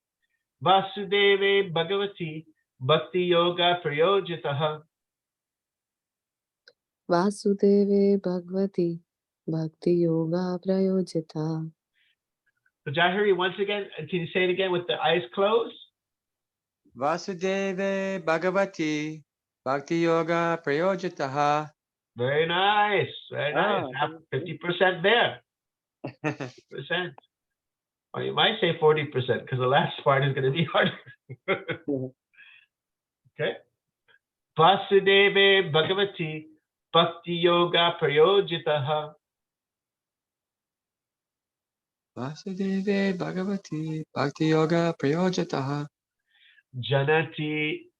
Vasudeve Bhagavati Bhakti Yoga Prayojitaha. Vasudeve Bhagavati Bhakti Yoga Prayojita. So Jahari, once again, can you say it again with the eyes closed? Vasudeve Bhagavati Bhakti Yoga Prayojitaha. Very nice. Very nice. Ah, Half 50% there. 50%. Or you might say 40% because the last part is going to be harder. Okay. Vasudeve Bhagavati Bhakti Yoga Prayojitaha. Vasudeve Bhagavati Bhakti Yoga Prayojitaha Janayati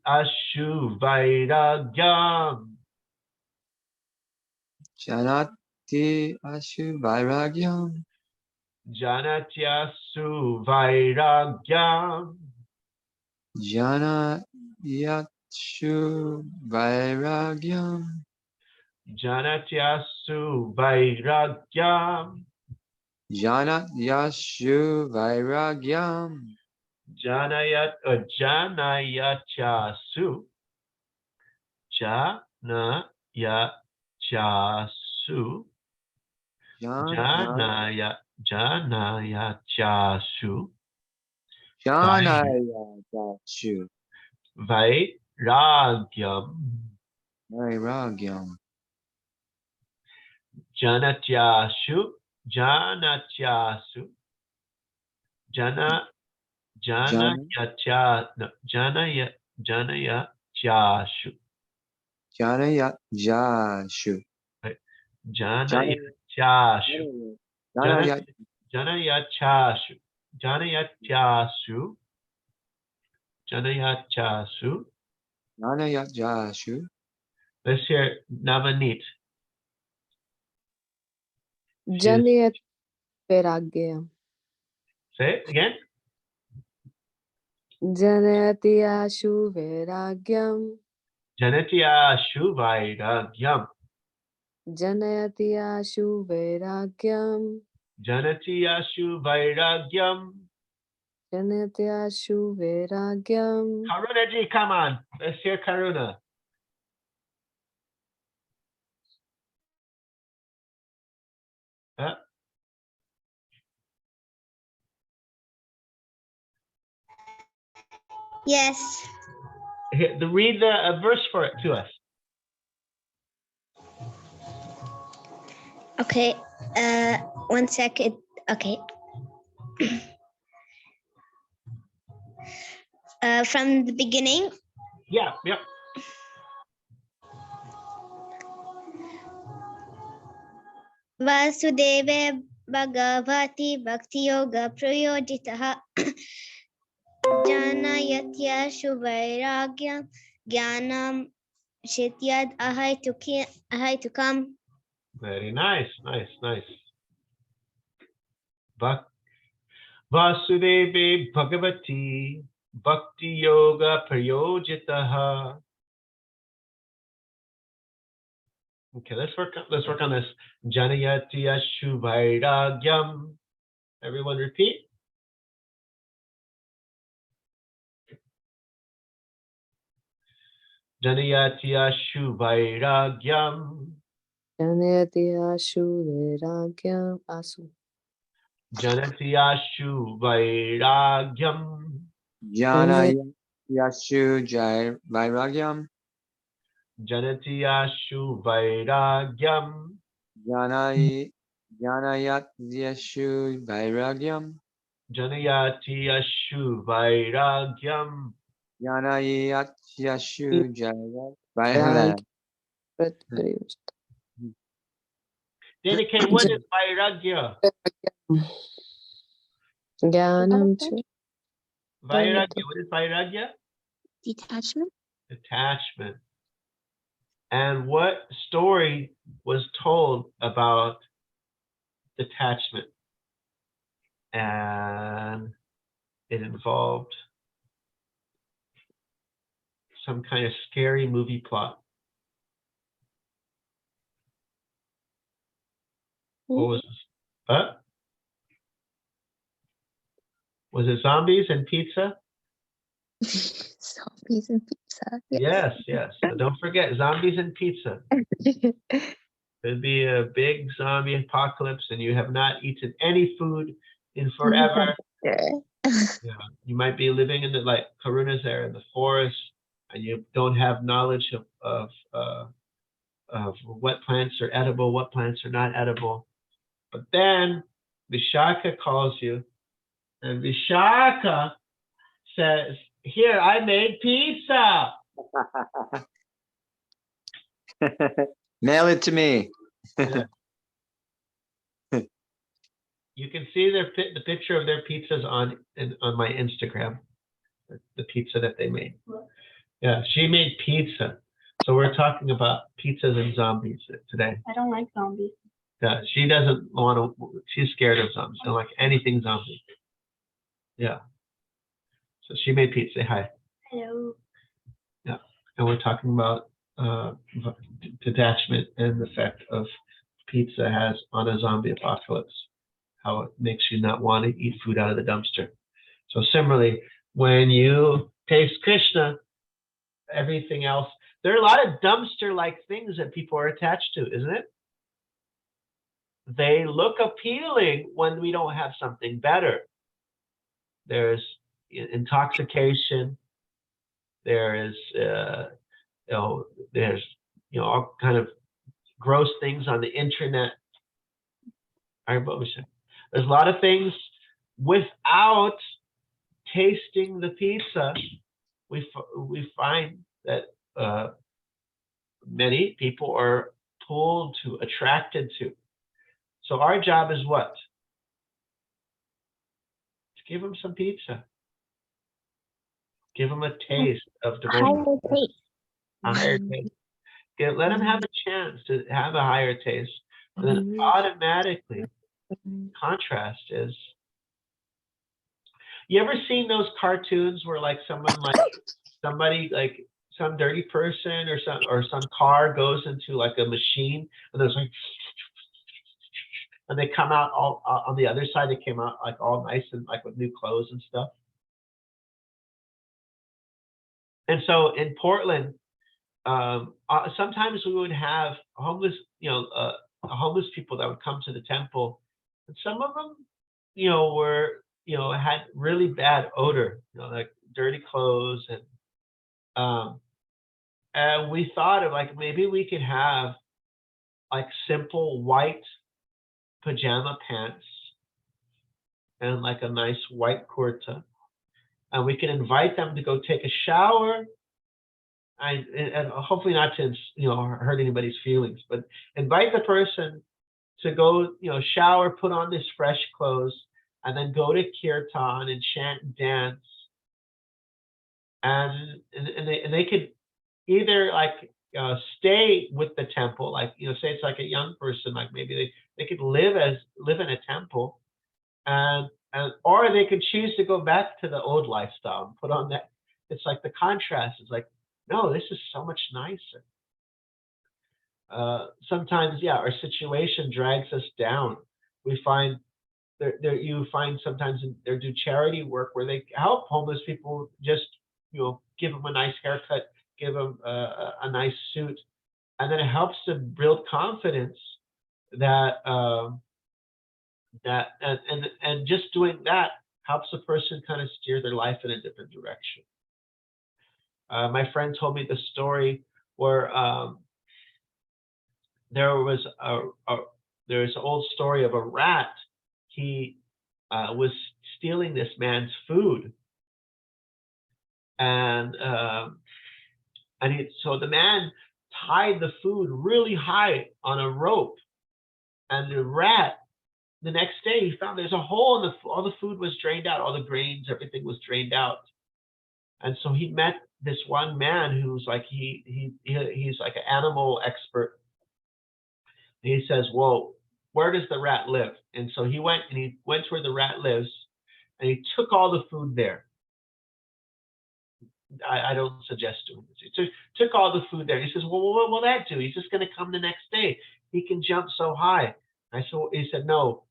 Ashu Vairagyam. Janati Ashu Vairagyam Janati Ashu Vairagyam. Jana Yatshu Vairagyam Janati Ashu Vairagyam. Jana Yashu Vairagyam Janayachasu. Janayachasu. Janayachasu. Jana Yatshu Vairagyam. Vairagyam Janatyasu. Janayachasu. Jana Yashu Janayachasu. Jana Janayachasu. Janayachasu. Yashu Let's hear Navaneet. Janayat Vairagya. Say it again. Janayati Ashu Vairagyam. Janatiyashu Vairagyam. Janayati Ashu Vairagyam. Janatiyashu Vairagyam. Janayati Ashu Vairagyam. Karuna ji, come on. Let's hear Karuna. Yes. Read the verse for it to us. Okay. 1 second. Okay. From the beginning. Yeah, yep. Vasudeva Bhagavati Bhakti Yoga Prayojitaha Janayatya Shuvairagyam Jnanam Shityad Ahaitukam. Very nice, nice, nice. Vasudeve Bhagavati Bhakti Yoga Prayojitaha. Okay, let's work on this. Janayati Ashu Vairagyam. Everyone repeat. Janayati Ashu Vairagyam. Janayati Ashu Vairagyam Asu. Janati Ashu Vairagyam. Jana Yashu Vairagyam Janati Ashu Vairagyam. Jana Yashu Vairagyam Janayati Ashu Vairagyam. Jana Yashu Vairagyam. Dedicate, what is Vairagya? Jnanam Vairagya, what is Vairagya? Detachment. Detachment. And what story was told about detachment? And it involved some kind of scary movie plot. What was this? Was it zombies and pizza? Zombies and pizza. Yes, yes. So don't forget zombies and pizza. There'd be a big zombie apocalypse and you have not eaten any food in forever. Yeah, you might be living in the, like Karuna's there in the forest, and you don't have knowledge of what plants are edible, what plants are not edible. But then Vishaka calls you, and Vishaka says, "Here, I made pizza." Mail it to me. Yeah. You can see the picture of their pizzas on my Instagram, the pizza that they made. Yeah, she made pizza. So we're talking about pizzas and zombies today. I don't like zombies. Yeah, she doesn't want to, she's scared of zombies. She don't like anything zombie. Yeah. So she made pizza. Say hi. Hello. Yeah. And we're talking about detachment and the effect of pizza has on a zombie apocalypse. How it makes you not want to eat food out of the dumpster. So similarly, when you taste Krishna, everything else, there are a lot of dumpster-like things that people are attached to, isn't it? They look appealing when we don't have something better. There's intoxication. There is, there's all kind of gross things on the internet. There's a lot of things without tasting the pizza. We find that many people are pulled to, attracted to. So our job is what? To give them some pizza. Give them a taste of devotion. A higher taste. Let them have a chance to have a higher taste. And then automatically, contrast is, you ever seen those cartoons where like somebody like some dirty person or some car goes into like a machine and there's like, and they come out all on the other side, they came out like all nice and like with new clothes and stuff. And so in Portland, sometimes we would have homeless, homeless people that would come to the temple, and some of them, were, had really bad odor, like dirty clothes, and we thought of like maybe we could have like simple white pajama pants and like a nice white kurta, and we can invite them to go take a shower. And hopefully not to hurt anybody's feelings, but invite the person to go shower, put on this fresh clothes, and then go to kirtan and chant and dance, and they could either like stay with the temple, like say it's like a young person, like maybe they could live in a temple, and or they could choose to go back to the old lifestyle and put on that. It's like the contrast is like, no, this is so much nicer. Sometimes, yeah, our situation drags us down. We find you find sometimes they do charity work where they help homeless people, just give them a nice haircut, give them a nice suit, and then it helps to build confidence that and just doing that helps a person kind of steer their life in a different direction. My friend told me the story where there's an old story of a rat. He was stealing this man's food, and so the man tied the food really high on a rope, and the rat, the next day he found there's a hole in all the food was drained out, all the grains, everything was drained out. And so he met this one man who's like he's like an animal expert. And he says, well, where does the rat live? And so he went to where the rat lives, and he took all the food there. I don't suggest doing this. He took all the food there. He says, well, what will that do? He's just going to come the next day. He can jump so high. He said, no,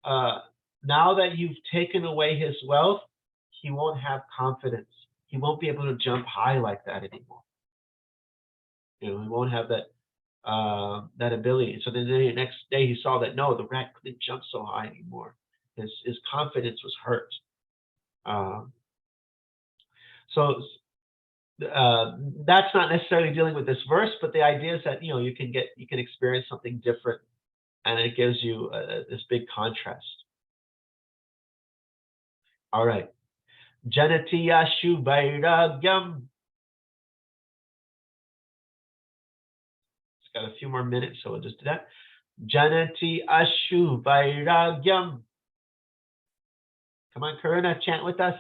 now that you've taken away his wealth, he won't have confidence. He won't be able to jump high like that anymore. He won't have that ability. So then the next day he saw that no, the rat couldn't jump so high anymore. His confidence was hurt. So that's not necessarily dealing with this verse, but the idea is that you can experience something different, and it gives you this big contrast. All right, Janati Ashu Vairagyam. It's got a few more minutes, so we'll just do that. Janati Ashu Vairagyam. Come on, Karuna, chant with us.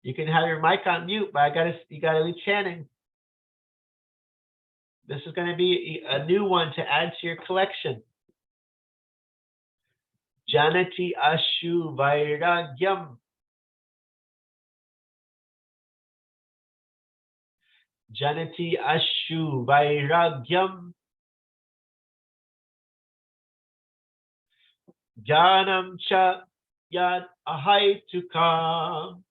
You can have your mic on mute, but you gotta be chanting. This is going to be a new one to add to your collection. Janati Ashu Vairagyam. Janati Ashu Vairagyam. Jnanam cha yad ahaitukam.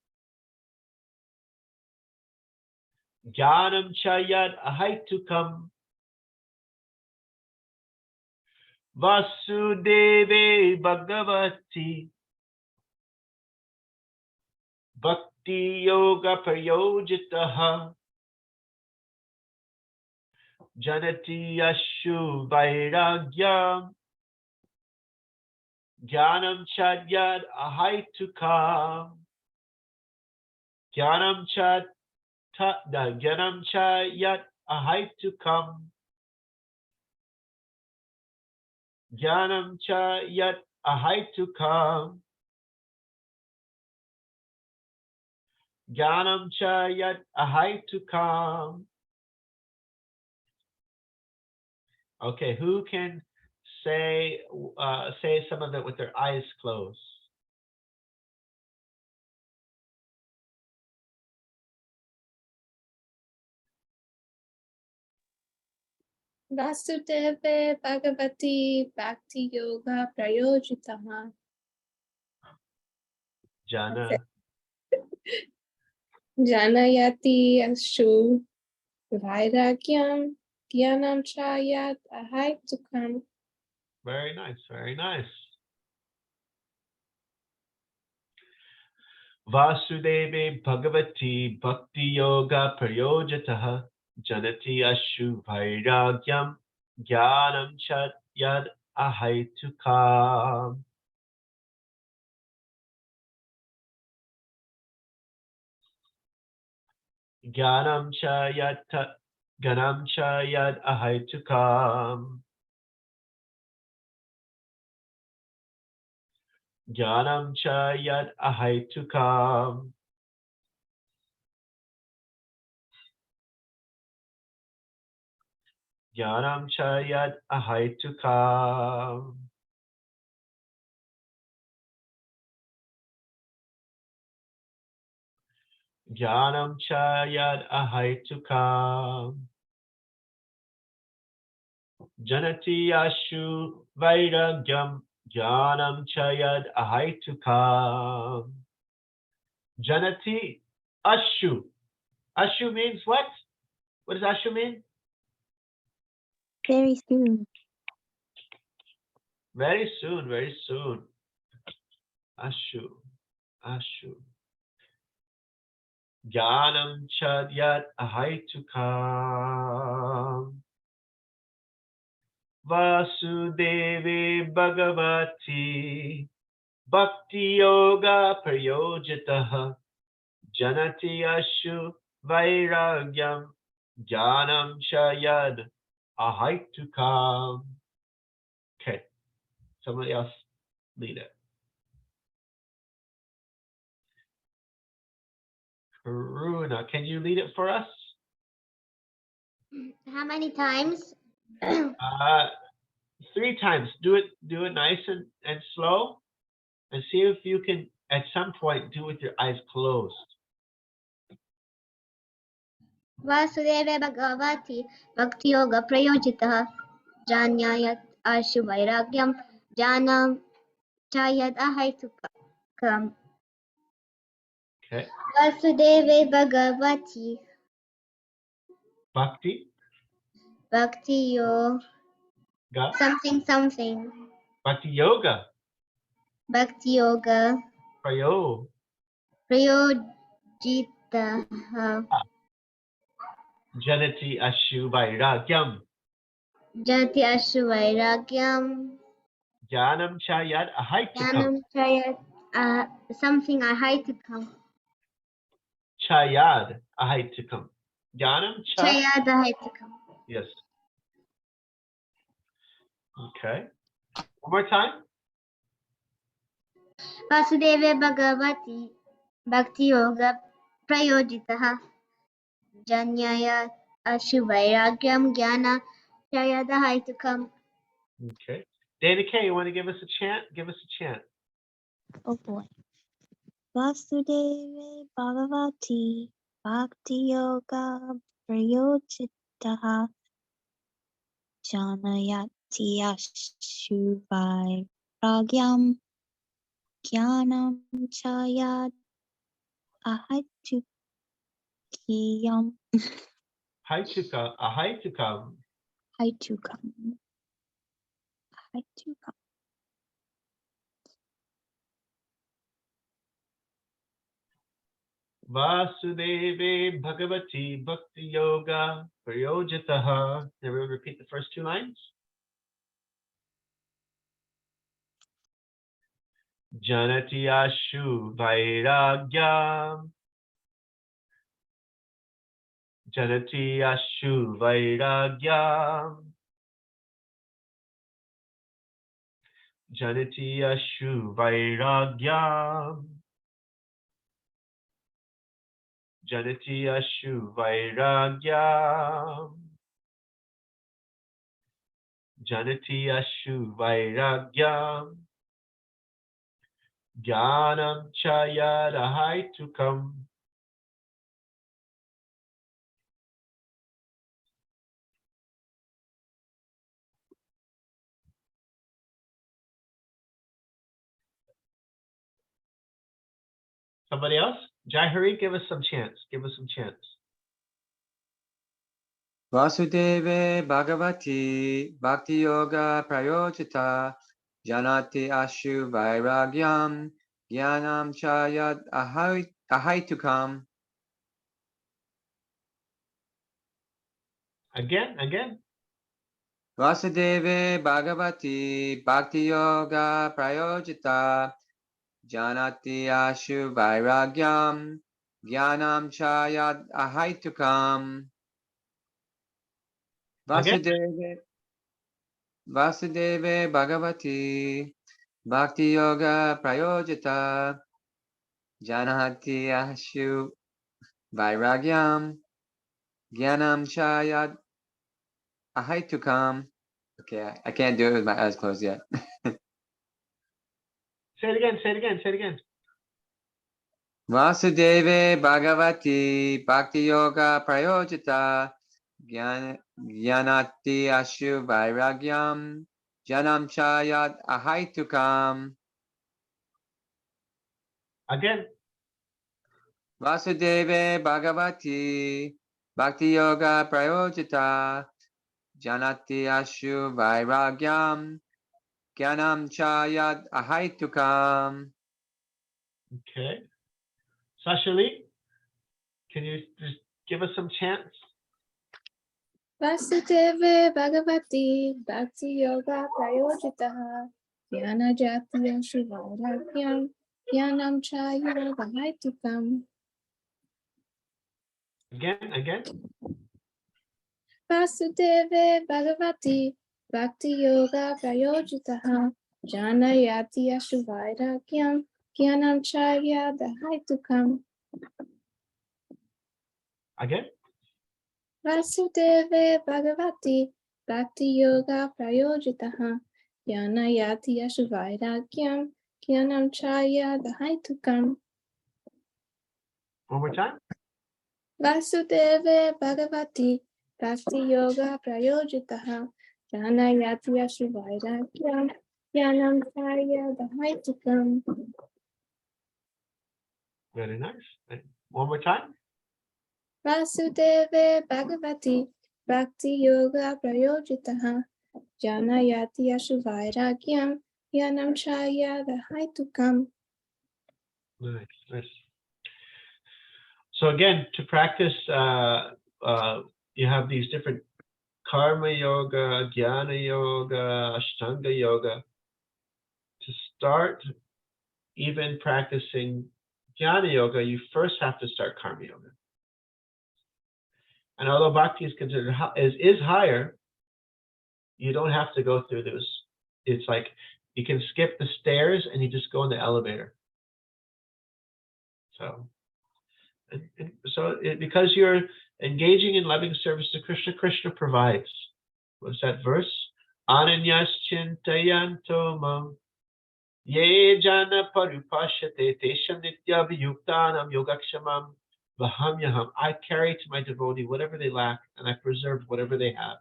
Jnanam cha yad ahaitukam. Vasudeve Bhagavati. Bhakti yoga prayojitaha. Janati Ashu Vairagyam. Jnanam cha yad ahaitukam. Jnanam cha yad ahaitukam. Jnanam cha yat ahaitukam. Jnanam cha yat ahaitukam. Okay, who can say some of it with their eyes closed? Vasudeva Bhagavati Bhakti Yoga Prayojitaha. Jana. Janayati Ashu Vairagyam Jnanam cha yat ahaitukam. Very nice, very nice. Vasudeve Bhagavati Bhakti Yoga Prayojitaha. Janati Ashu Vairagyam Jnanam cha yad ahaitukam. Jnanam cha yad ahaitukam. Jnanam cha yad ahaitukam. Jnanam cha yad ahaitukam. Jnanam cha yad ahaitukam. Janati Ashu Vairagyam Jnanam cha yad ahaitukam. Janati Ashu. Ashu means what? What does Ashu mean? Very soon. Very soon, very soon. Ashu, Ashu. Jnanam cha yat ahaitukam. Vasudeve Bhagavati Bhakti yoga prayojitaha. Janati Ashu Vairagyam Jnanam cha yad ahaitukam. Okay, somebody else lead it. Karuna, can you lead it for us? How many times? 3 times. Do it nice and slow, and see if you can at some point do it with your eyes closed. Vasudeva Bhagavati Bhakti Yoga Prayojitaha Jnana Vairagyam Jnanam Chayad Ahaitukam. Okay. Vasudeva Bhagavati Bhakti Bhakti Yoga something. Bhakti Yoga. Bhakti Yoga Prayo. Prayojitaha Janati Ashu Vairagyam. Jati Ashu Vairagyam Jnanam Chayad Ahaitukam. Jnanam Chayad something Ahaitukam. Chayad Ahaitukam. Jnanam Chayad Ahaitukam. Yes. Okay. One more time. Vasudeva Bhagavati Bhakti Yoga Prayojitaha Jnana Vairagyam Jnana Chayadahaitukam. Okay. Dana K, you want to give us a chant? Give us a chant. Oh boy. Vasudeva Bhagavati Bhakti Yoga Prayojitaha Janayati Ashuvai Pragyam Jnanam Chayad Ahaitukam. Ahaitukam. Ahaitukam. Vasudeve Bhagavati Bhakti Yoga Prayojitaha. Everyone repeat the first 2 lines. Janati Ashu Vairagyam. Janati Ashu Vairagyam. Janati Ashu Vairagyam. Janati Ashu Vairagyam. Janati Ashu Vairagyam. Jnanam Chayadahaitukam. Somebody else? Jai give us some chants. Give us some chants. Vasudeva Bhagavati Bhakti Yoga Prayojita Janati Ashu Vairagyam Jnanam Chayad Ahaitukam. Again. Vasudeva Bhagavati Bhakti Yoga Prayojita Janati Ashu Vairagyam Jnanam Chayad Ahaitukam. Vasudeva Bhagavati Bhakti Yoga Prayojita Janati Ashu Vairagyam Jnanam Chayad Ahaitukam. Okay, I can't do it with my eyes closed yet. Say it again. Vasudeva Bhagavati Bhakti Yoga Prayojita Jnanati Ashu Vairagyam Janam Chayad Ahaitukam. Again. Vasudeva Bhagavati Bhakti Yoga Prayojita Janati Ashu Vairagyam Jnanam Chayad Ahaitukam. Okay. Sashali, can you just give us some chants? Vasudeva Bhagavati Bhakti Yoga Prayojitaha Jnana Jatiya Shivairagyam Jnanam Chaya Vahaitukam. Again. Vasudeva Bhagavati Bhakti Yoga Prayojitaha Jnana Jatiya Shivairagyam Jnanam Chaya Vahaitukam. Again? Vasudeva Bhagavati Bhakti Yoga Prayojitaha Jnana Vairagya Jnanam Chaya Dahaitukam. One more time. Vasudeva Bhagavati Bhakti Yoga Prayojitaha Jnana Vairagya Jnanam Chaya Dahaitukam. Very nice. One more time. Vasudeva Bhagavati Bhakti Yoga Prayojitaha Jnana Vairagya Jnanam Chaya Dahaitukam. Nice, nice. So again, to practice, you have these different karma yoga, jnana yoga, ashtanga yoga. To start even practicing jnana yoga, you first have to start karma yoga. And although bhakti is considered is higher, you don't have to go through those. It's like you can skip the stairs and you just go in the elevator. So, because you're engaging in loving service to Krishna, Krishna provides. What's that verse? Ananyas chintayanto mam ye jana parupashate tesham nitya viyuktanam yogakshamam vahamyaham. I carry to my devotee whatever they lack, and I preserve whatever they have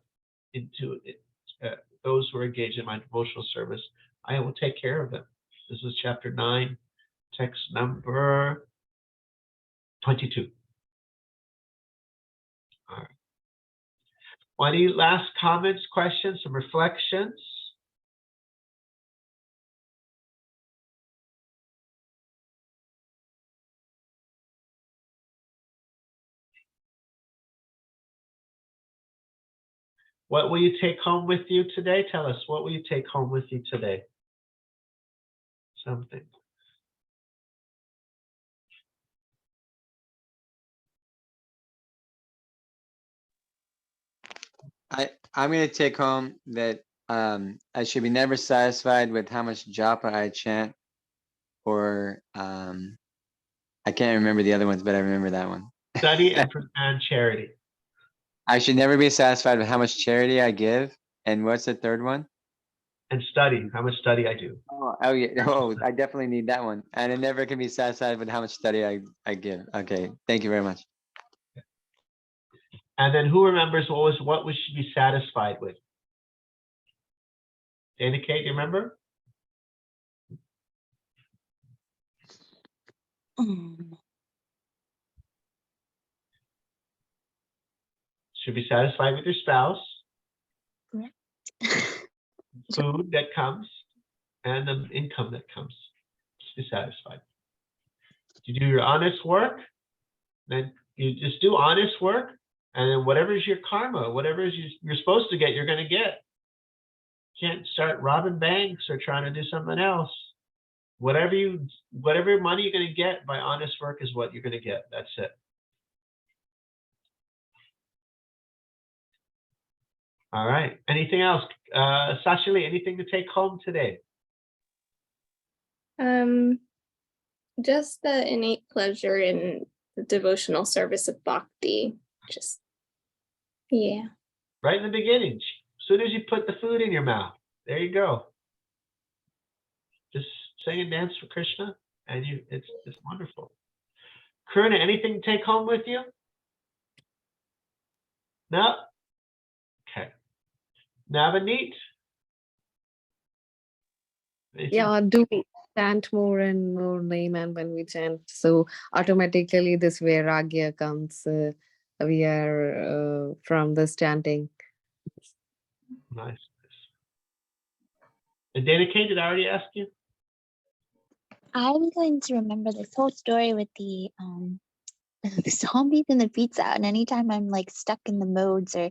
into it. Those who are engaged in my devotional service, I will take care of them. This is chapter 9, text number 22. All right. Any last comments, questions, some reflections? What will you take home with you today? Tell us, what will you take home with you today? Something. I'm going to take home that I should be never satisfied with how much japa I chant, or I can't remember the other ones, but I remember that one. Study and charity. I should never be satisfied with how much charity I give. And what's the third one? And study, how much study I do. Oh yeah. Oh, I definitely need that one. And I never can be satisfied with how much study I give. Okay. Thank you very much. And then who remembers what we should be satisfied with? Dana Kate, you remember? Should be satisfied with your spouse. Correct. Food that comes and the income that comes. Just be satisfied. You do your honest work, then you just do honest work, and then whatever is your karma, whatever is you're supposed to get, you're going to get. You can't start robbing banks or trying to do something else. Whatever money you're going to get by honest work is what you're going to get. That's it. All right. Anything else? Sashili, anything to take home today? Just the innate pleasure in the devotional service of bhakti. Just, yeah. Right in the beginning, as soon as you put the food in your mouth, there you go. Just sing and dance for Krishna, and it's wonderful. Karuna, anything to take home with you? No? Okay. Navaneet? Yeah, do we chant more and more name, and when we chant, so automatically this vairagya comes. We are from this chanting. Nice. And Dana Kate, did I already ask you? I'm going to remember this whole story with the zombies and the pizza. And anytime I'm like stuck in the modes or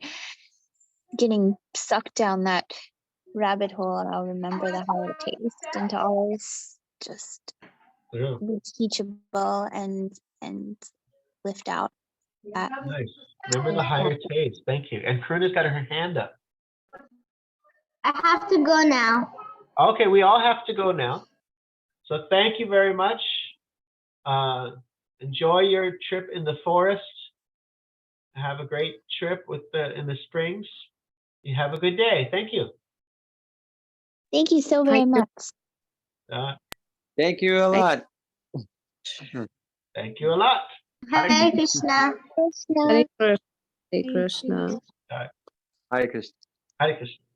getting sucked down that rabbit hole, I'll remember the how it tastes, and to always just be teachable and lift out that. Nice. Remember the higher taste. Thank you. And Karuna's got her hand up. I have to go now. Okay, we all have to go now. So thank you very much. Enjoy your trip in the forest. Have a great trip in the springs. You have a good day. Thank you. Thank you so very Thank you. Uh, Thank you a lot. thank you a lot. Hare Krishna. Krishna. Hare Krishna. Hare Krishna. Hare Krishna. Hare Krishna.